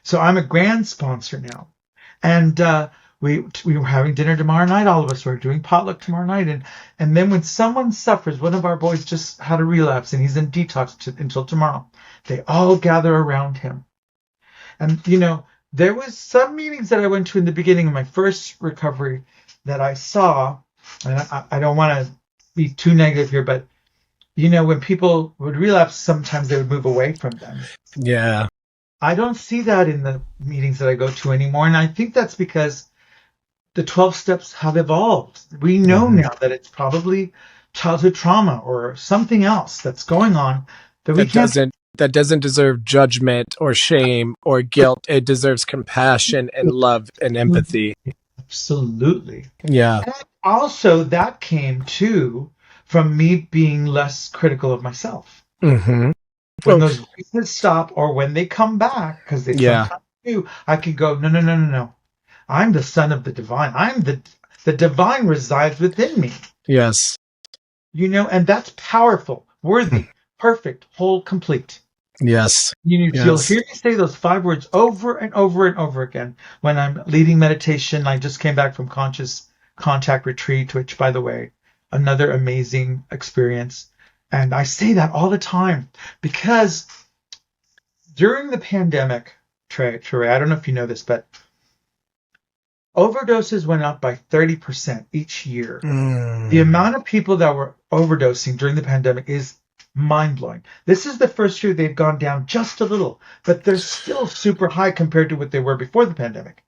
So I'm a grand sponsor now. And we were having dinner tomorrow night. All of us were doing potluck tomorrow night. And then when someone suffers, one of our boys just had a relapse, and he's in detox until tomorrow. They all gather around him. And, there was some meetings that I went to in the beginning of my first recovery that I saw, and I don't want to be too negative here, but, when people would relapse, sometimes they would move away from them. Yeah. I don't see that in the meetings that I go to anymore, and I think that's because the 12 steps have evolved. We know now that it's probably childhood trauma or something else that's going on that we can't. That doesn't deserve judgment or shame or guilt. It deserves compassion and love and empathy. Absolutely. Yeah. And also, that came too from me being less critical of myself. Mm-hmm. When those voices stop or when they come back, because they sometimes do, I can go, no, no, no, no, no. I'm the son of the divine. The divine resides within me. Yes. And that's powerful, worthy, perfect, whole, complete. Yes. You'll hear me say those 5 words over and over and over again when I'm leading meditation. I just came back from Conscious Contact Retreat, which, by the way, another amazing experience. And I say that all the time because during the pandemic, Trey, I don't know if you know this, but overdoses went up by 30% each year. The amount of people that were overdosing during the pandemic is mind-blowing. This is the first year they've gone down just a little, but they're still super high compared to what they were before the pandemic.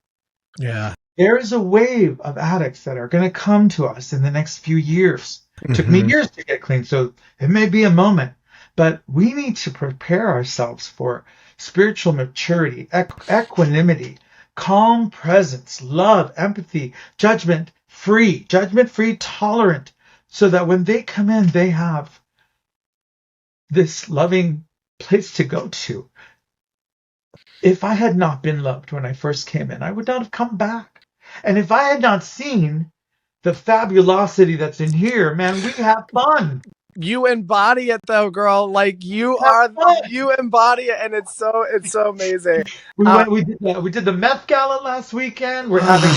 Yeah. There is a wave of addicts that are going to come to us in the next few years. It took me years to get clean, so it may be a moment, but we need to prepare ourselves for spiritual maturity, equanimity, calm presence, love, empathy, judgment-free, tolerant, so that when they come in, they have this loving place to go to. If I had not been loved when I first came in, I would not have come back. And if I had not seen the fabulosity that's in here, man, we have fun. You embody it though, girl. Like you embody it, and it's so amazing. We did the meth gala last weekend. We're having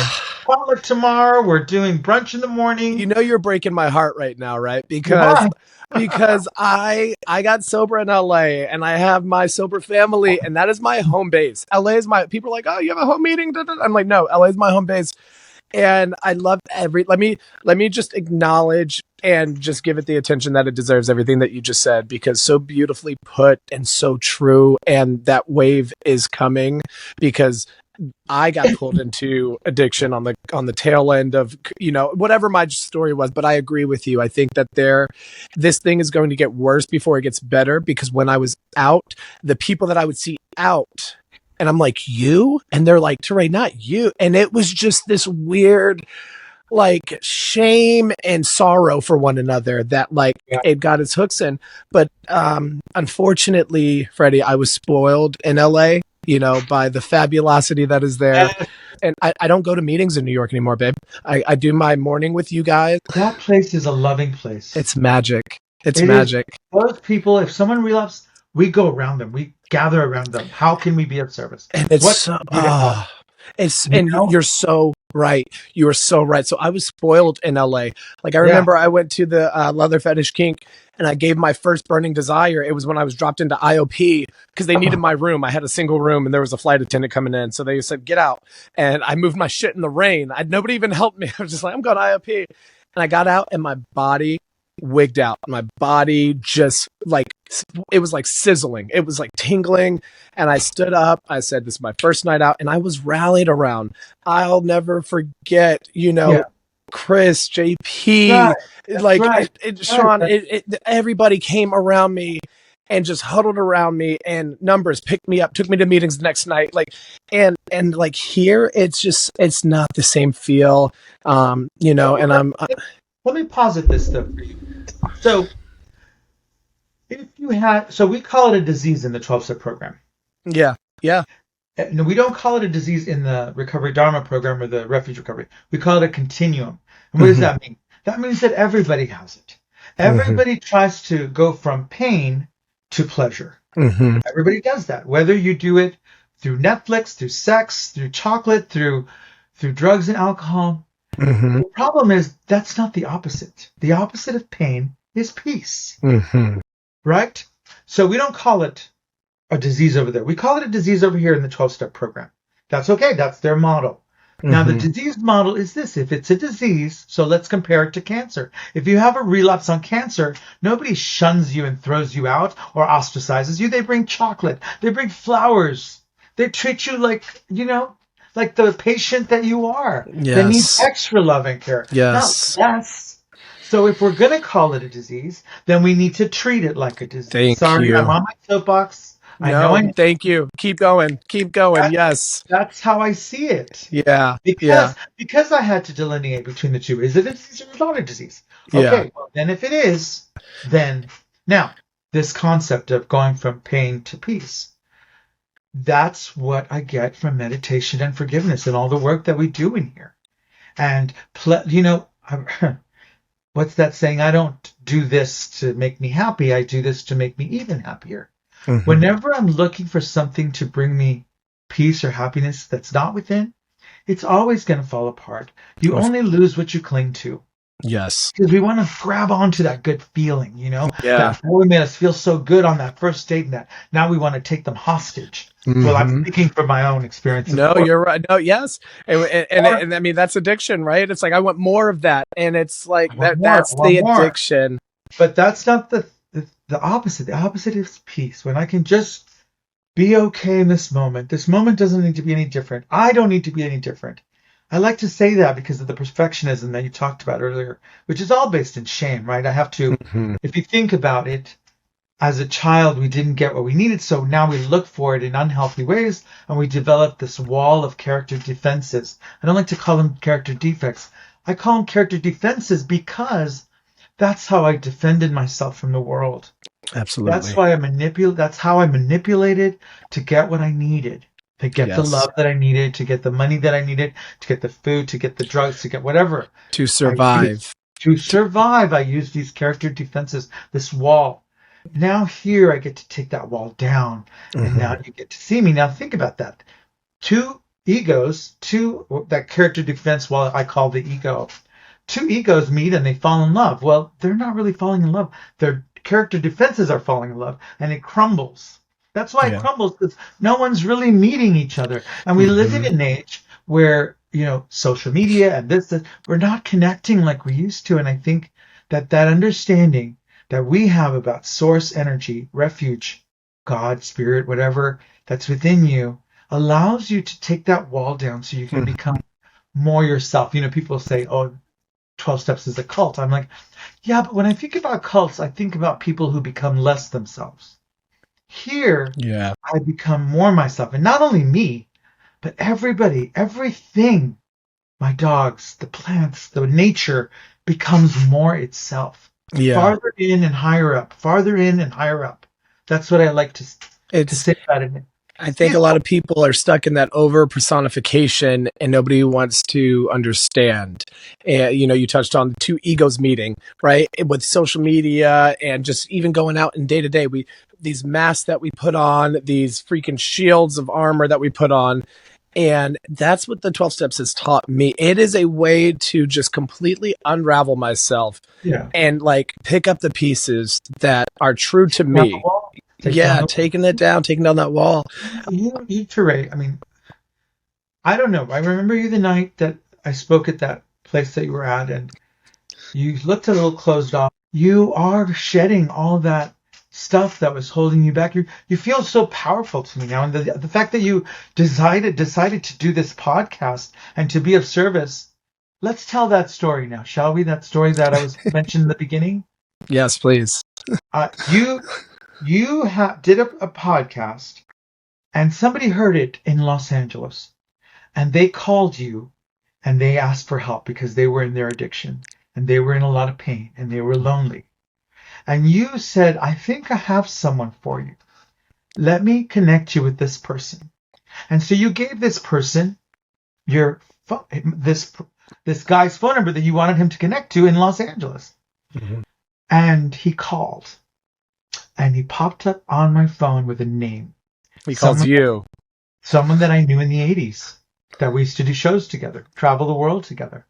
potluck tomorrow. We're doing brunch in the morning. You're breaking my heart right now, right? Why? Because I got sober in LA and I have my sober family, and that is my home base. LA is my, people are like, oh, you have a home meeting? I'm like, no, LA is my home base. And I love let me just acknowledge and just give it the attention that it deserves, everything that you just said, because so beautifully put and so true. And that wave is coming because I got pulled into addiction on the tail end of, whatever my story was. But I agree with you. I think that this thing is going to get worse before it gets better, because when I was out, the people that I would see out, and I'm like, you? And they're like, Teray, not you. And it was just this weird, like shame and sorrow for one another that like Yeah. it got its hooks in. But unfortunately, Freddie, I was spoiled in LA, by the fabulosity that is there. And And I don't go to meetings in New York anymore, babe. I do my morning with you guys. that place is a loving place. It's magic. It's It is. magic. Those people, if someone relapses, we go around them. We gather around them. How can we be of service? And it's What so, can we do to help? You and know? you're so right. You are so right. So I was spoiled in LA. Like I Yeah. remember I went to the leather fetish kink and I gave my first burning desire. It was when I was dropped into IOP because they needed my room. I had a single room and there was a flight attendant coming in. So they said, get out. And I moved my shit in the rain. Nobody even helped me. I was just like, I'm going to IOP. And I got out and my body wigged out. My body just like, it was like sizzling. It was like tingling. And I stood up. I said, this is my first night out. And I was rallied around. I'll never forget, Yeah. Chris, JP, Right. That's like right. Sean, Right. everybody came around me and just huddled around me and numbers picked me up, took me to meetings the next night. Like, and like here, it's not the same feel. And Let me posit this though for you. So so we call it a disease in the 12-step program. yeah, yeah. No, we don't call it a disease in the Recovery Dharma program or the Refuge Recovery. We call it a continuum. And what does that mean? That means that everybody has it. Everybody tries to go from pain to pleasure. Everybody does that. Whether you do it through Netflix, through sex, through chocolate, through drugs and alcohol. The problem is that's not the opposite. The opposite of pain is peace. Right? So we don't call it a disease over there. We call it a disease over here in the 12-step program. That's okay. That's their model. Now, the disease model is this. If it's a disease, so let's compare it to cancer. If you have a relapse on cancer, nobody shuns you and throws you out or ostracizes you. They bring chocolate. They bring flowers. They treat you like, like the patient that you are. Yes. That needs extra love and care. Yes. Not less. So if we're going to call it a disease, then we need to treat it like a disease. Thank Sorry, you. I'm on my soapbox. Thank you. Keep going. Yes. That's how I see it. Yeah. Because I had to delineate between the two. Is it a disease or not a disease? Yeah. Okay, well, then if it is, then now this concept of going from pain to peace, that's what I get from meditation and forgiveness and all the work that we do in here. And, what's that saying? I don't do this to make me happy. I do this to make me even happier. Whenever I'm looking for something to bring me peace or happiness that's not within, it's always going to fall apart. You only lose what you cling to. Yes. Because we want to grab onto that good feeling, Yeah. That boy made us feel so good on that first date, and that now we want to take them hostage. Well, I'm speaking from my own experience. No, you're right. No, yes. And I mean, that's addiction, right? It's like, I want more of that. And it's like, that's the addiction. But that's not the opposite. The opposite is peace. When I can just be okay in this moment. This moment doesn't need to be any different. I don't need to be any different. I like to say that because of the perfectionism that you talked about earlier, which is all based in shame, right? I have to, if you think about it, as a child, we didn't get what we needed. So now we look for it in unhealthy ways and we develop this wall of character defenses. I don't like to call them character defects. I call them character defenses because that's how I defended myself from the world. Absolutely. That's how I manipulated to get what I needed, to get the love that I needed, to get the money that I needed, to get the food, to get the drugs, to get whatever. To survive. I used these character defenses, this wall. Now here I get to take that wall down, and now you get to see me. Now think about that. Two egos, that character defense wall I call the ego. Two egos meet and they fall in love. Well, they're not really falling in love. Their character defenses are falling in love, and it crumbles. That's why it crumbles, because no one's really meeting each other. And we live in an age where, social media and this, we're not connecting like we used to. And I think that understanding that we have about source energy, refuge, God, spirit, whatever that's within you, allows you to take that wall down so you can become more yourself. People say, 12 steps is a cult. I'm like, yeah, but when I think about cults, I think about people who become less themselves. Here, I become more myself. And not only me, but everybody, everything my dogs, the plants, the nature becomes more itself. Yeah. Farther in and higher up, farther in and higher up. That's what I like to It's say about it. I think Yeah, a lot of people are stuck in that over personification and nobody wants to understand. And, you touched on the two egos meeting, right? With social media and just even going out in day to day, these masks that we put on, these freaking shields of armor that we put on. And that's what the 12 steps has taught me. It is a way to just completely unravel myself yeah. and like pick up the pieces that are true to Down the me. wall. Take down Yeah, the taking it down, taking down that wall. you Teray. I mean, I don't know. I remember you the night that I spoke at that place that you were at, and you looked a little closed off. You are shedding all that stuff that was holding you back. You feel so powerful to me now, and the fact that you decided to do this podcast and to be of service. Let's tell that story now, shall we? That story that I was mentioned in the beginning. Yes, please. You did a podcast, and somebody heard it in Los Angeles, and they called you, and they asked for help because they were in their addiction, and they were in a lot of pain, and they were lonely. And you said, I think I have someone for you. Let me connect you with this person. And so you gave this person your this guy's phone number that you wanted him to connect to in Los Angeles. Mm-hmm. And he called. And he popped up on my phone with a name. He calls you. Someone that I knew in the 80s, that we used to do shows together, travel the world together.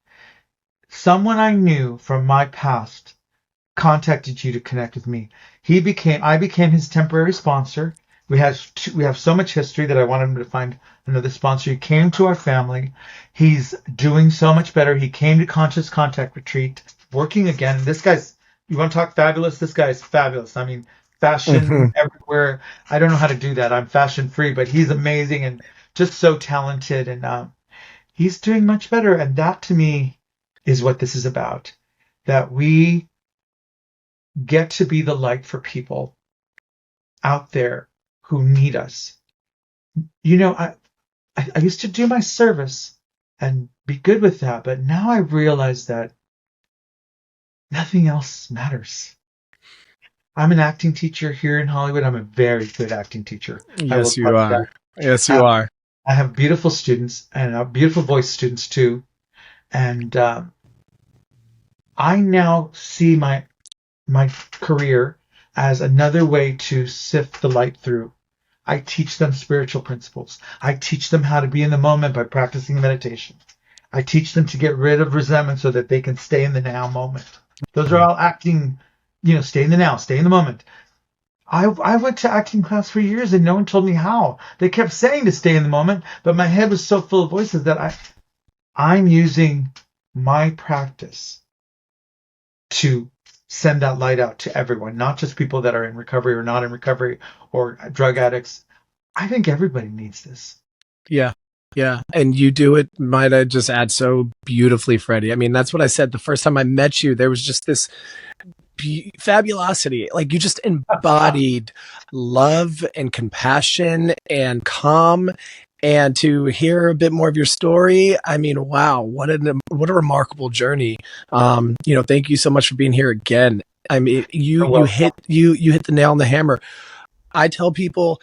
Someone I knew from my past contacted you to connect with me. I became his temporary sponsor. We have so much history that I wanted him to find another sponsor. He came to our family. He's doing so much better. He came to Conscious Contact Retreat, working again. This guy's, you want to talk fabulous? This guy's fabulous. I mean, fashion everywhere. I don't know how to do that. I'm fashion free, but he's amazing and just so talented. And he's doing much better. And that to me is what this is about. That we get to be the light for people out there who need us. I used to do my service and be good with that, but now I realize that nothing else matters. I'm an acting teacher here in Hollywood. I'm a very good acting teacher. Yes, you are. Yes, you are. I have beautiful students and beautiful voice students too. And I now see my career as another way to sift the light through. I teach them spiritual principles. I teach them how to be in the moment by practicing meditation. I teach them to get rid of resentment so that they can stay in the now moment. Those are all acting, stay in the now, stay in the moment. I went to acting class for years and no one told me how. They kept saying to stay in the moment, but my head was so full of voices that I'm using my practice to send that light out to everyone, not just people that are in recovery or not in recovery or drug addicts. I think everybody needs this. Yeah. Yeah. And you do it, might I just add, so beautifully, Freddie. I mean, that's what I said the first time I met you. There was just this fabulosity. Like you just embodied love and compassion and calm. And to hear a bit more of your story, I mean, wow, what a remarkable journey. Thank you so much for being here again. I mean, you hit the nail on the hammer. I tell people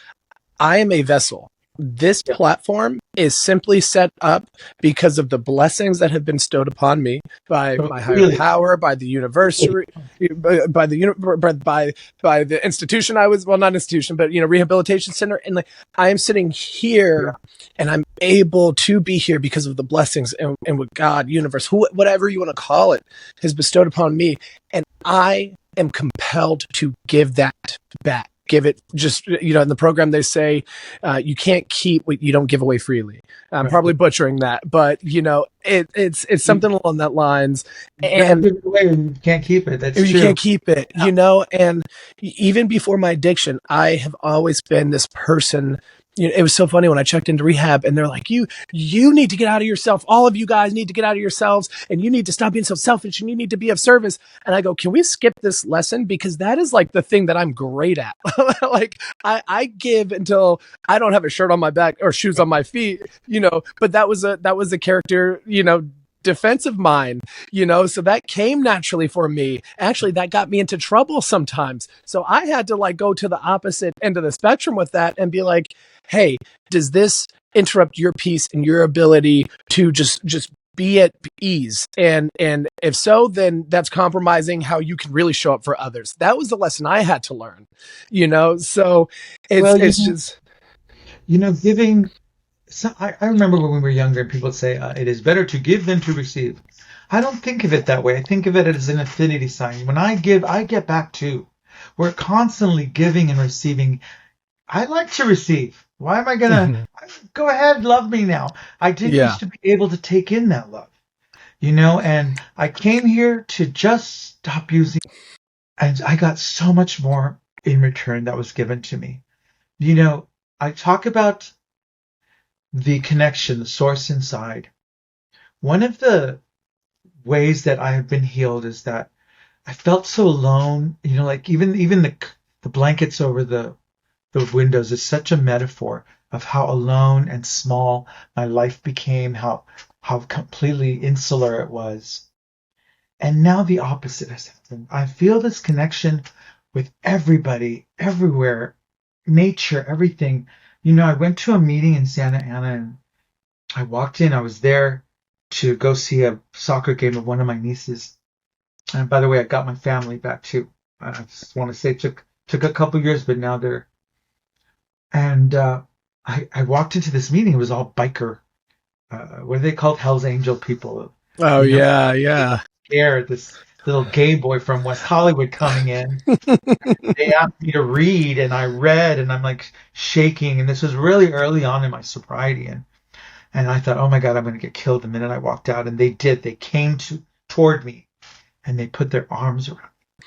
I am a vessel. This platform is simply set up because of the blessings that have been bestowed upon me by my higher power, by the university, by the institution I was, well, not institution, but, rehabilitation center. And like, I am sitting here and I'm able to be here because of the blessings and what God, universe, whatever you want to call it, has bestowed upon me. And I am compelled to give that back. Give it just, in the program, they say, you can't keep what you don't give away freely. I'm probably butchering that, but it's something along that lines. And give it away, you can't keep it. That's true. You can't keep it, and even before my addiction, I have always been this person it was so funny when I checked into rehab and they're like, you need to get out of yourself. All of you guys need to get out of yourselves and you need to stop being so selfish and you need to be of service. And I go, can we skip this lesson? Because that is like the thing that I'm great at. Like I give until I don't have a shirt on my back or shoes on my feet, but that was a character, defense of mine, so that came naturally for me. Actually, that got me into trouble sometimes. So I had to like go to the opposite end of the spectrum with that and be like, hey, does this interrupt your peace and your ability to just be at ease? And if so, then that's compromising how you can really show up for others. That was the lesson I had to learn, so it's Well, it's just giving. So I remember when we were younger, people would say it is better to give than to receive. I don't think of it that way. I think of it as an affinity sign. When I give, I get back too. We're constantly giving and receiving. I like to receive. Why am I gonna go ahead, love me now? I didn't yeah. used to be able to take in that love, and I came here to just stop using, and I got so much more in return that was given to me. I talk about the connection, the source inside. One of the ways that I have been healed is that I felt so alone. Like even the blankets over the windows is such a metaphor of how alone and small my life became, how completely insular it was. And now the opposite has happened. I feel this connection with everybody, everywhere, nature, everything. I went to a meeting in Santa Ana and I walked in. I was there to go see a soccer game of one of my nieces. And by the way, I got my family back too. I just want to say it took a couple years, but now they're. And I walked into this meeting. It was all biker. What are they called? Hell's Angel people. Oh yeah, yeah. Scared. This little gay boy from West Hollywood coming in. They asked me to read, and I read, and I'm like shaking. And this was really early on in my sobriety, and I thought, oh my God, I'm going to get killed the minute I walked out. And they did. They came toward me, and they put their arms around me.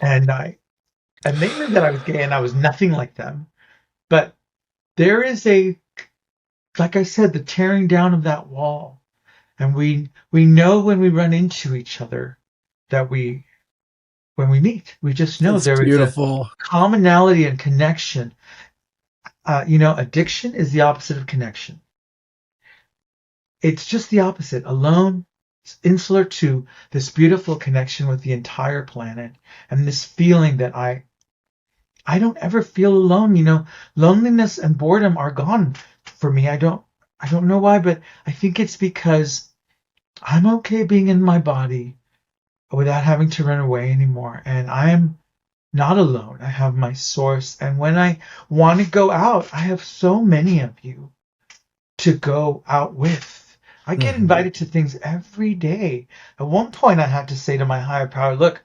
And they knew that I was gay, and I was nothing like them. But there is like I said, the tearing down of that wall. And we know when we run into each other that when we meet, we just know It's there is beautiful. a commonality and connection. Addiction is the opposite of connection. It's just the opposite. Alone, insular to this beautiful connection with the entire planet, and this feeling that I don't ever feel alone. Loneliness and boredom are gone for me. I don't know why, but I think it's because I'm okay being in my body without having to run away anymore. And I am not alone. I have my source. And when I want to go out, I have so many of you to go out with. I get invited to things every day. At one point, I had to say to my higher power, look,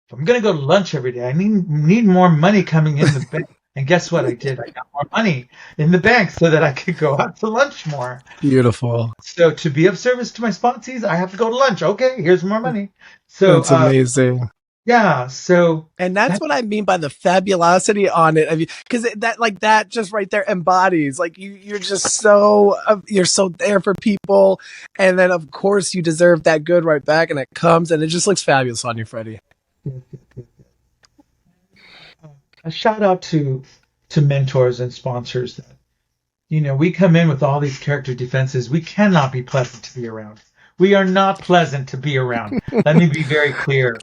if I'm going to go to lunch every day, I need more money coming in the bank. And guess what I did? I got more money in the bank so that I could go out to lunch more. Beautiful. So to be of service to my sponsees, I have to go to lunch. Okay, here's more money. So That's amazing. yeah. So And that's what I mean by the fabulosity on it. I mean, because that just right there embodies like you're just so you're so there for people, and then of course you deserve that good right back, and it comes and it just looks fabulous on you, Freddie. a shout out to mentors and sponsors that we come in with all these character defenses. We cannot be pleasant to be around. We are not pleasant to be around. Let me be very clear.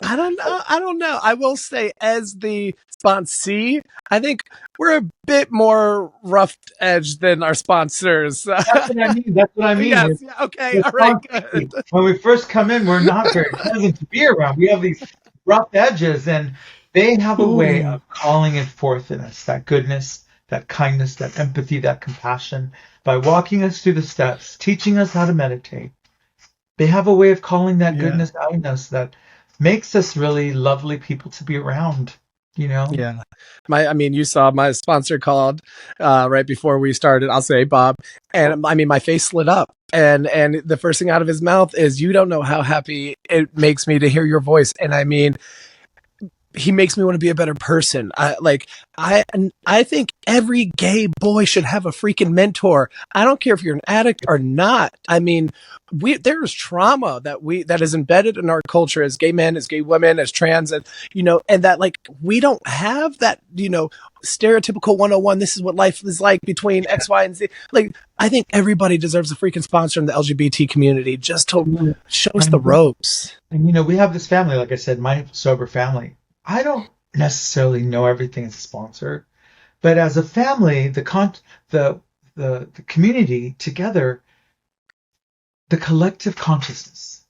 I don't know. I will say, as the sponsee, I think we're a bit more rough edged than our sponsors. That's what I mean. That's what I mean. Yes. Yeah, okay. All right. Good. When we first come in, we're not very pleasant to be around. We have these rough edges, and they have a way of calling it forth in us, that goodness, that kindness, that empathy, that compassion, by walking us through the steps, teaching us how to meditate. They have a way of calling that goodness out in us that makes us really lovely people to be around. Yeah. You saw my sponsor called right before we started. I'll say Bob, and my face lit up, and the first thing out of his mouth is, "You don't know how happy it makes me to hear your voice." And he makes me want to be a better person. I think every gay boy should have a freaking mentor. I don't care if you're an addict or not. I mean, there's trauma that is embedded in our culture as gay men, as gay women, as trans, and and that like we don't have that, stereotypical 101. This is what life is like between X, Y, and Z. Like, I think everybody deserves a freaking sponsor in the LGBT community just to show us the ropes. And we have this family, like I said, my sober family. I don't necessarily know everything as a sponsor, but as a family, the community together, the collective consciousness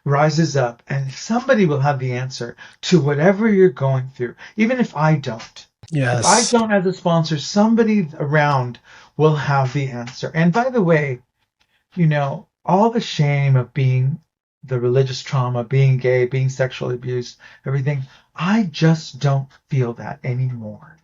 rises up, and somebody will have the answer to whatever you're going through, even if I don't. Yes. If I don't as a sponsor, somebody around will have the answer. And by the way, all the shame of being the religious trauma, being gay, being sexually abused, everything, I just don't feel that anymore.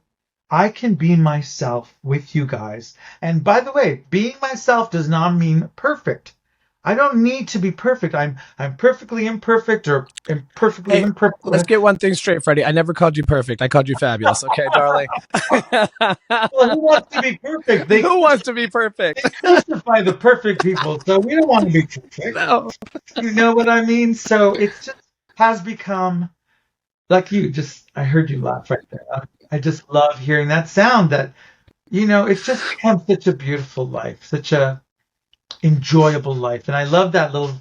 I can be myself with you guys. And by the way, being myself does not mean perfect. I don't need to be perfect. I'm perfectly imperfect or imperfectly imperfect. Let's get one thing straight, Freddie. I never called you perfect. I called you fabulous. Okay, darling. Well, who wants to be perfect? Who wants to be perfect? They justify the perfect people, so we don't want to be perfect. No. You know what I mean? So it just has become like I heard you laugh right there. I just love hearing that sound that, it's just become such a beautiful life, such a enjoyable life. And I love that little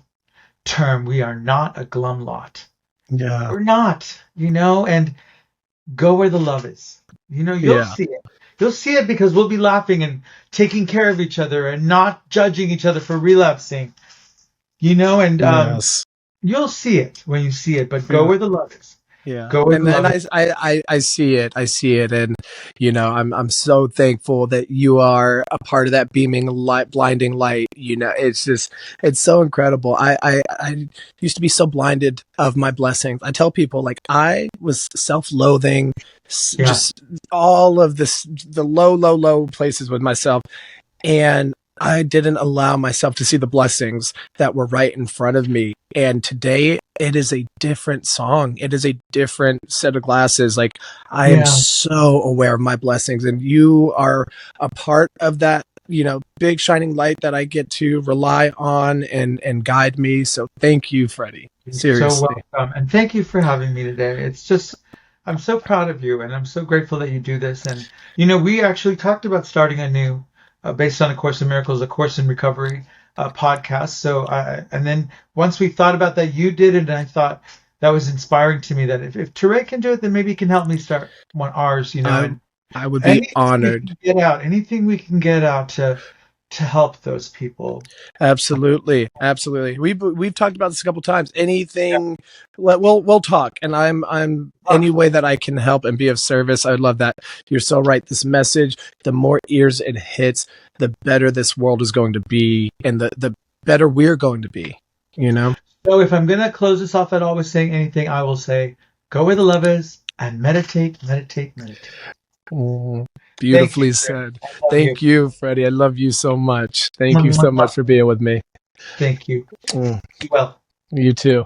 term. We are not a glum lot. Yeah. We're not, and go where the love is. You'll see it. You'll see it because we'll be laughing and taking care of each other and not judging each other for relapsing, and yes. You'll see it when you see it, but go where the love is. Yeah. And I see it. I see it. And, I'm so thankful that you are a part of that beaming light, blinding light. It's so incredible. I used to be so blinded of my blessings. I tell people, like, I was self-loathing, just all of the low places with myself. And I didn't allow myself to see the blessings that were right in front of me. And today it is a different song. It is a different set of glasses. Like, I am so aware of my blessings, and you are a part of that, big shining light that I get to rely on and guide me. So thank you, Freddie. Seriously. So welcome. And thank you for having me today. It's just, I'm so proud of you, and I'm so grateful that you do this. And, we actually talked about starting a new, based on A Course in Miracles, A Course in Recovery podcast. So, and then once we thought about that, you did it, and I thought that was inspiring to me that if Teray can do it, then maybe he can help me start ours, I would be honored. Anything we can get out to help those people. Absolutely. We've talked about this a couple times. Anything, we'll talk, and I'm any way that I can help and be of service. I love that. You're so right. This message, the more ears it hits, the better this world is going to be, and the better we're going to be. So if I'm gonna close this off at all with saying anything, I will say, go where the love is and meditate. Beautifully said. Thank you, Freddie. I love you so much. Thank you so much for being with me. Thank you. Well, you too.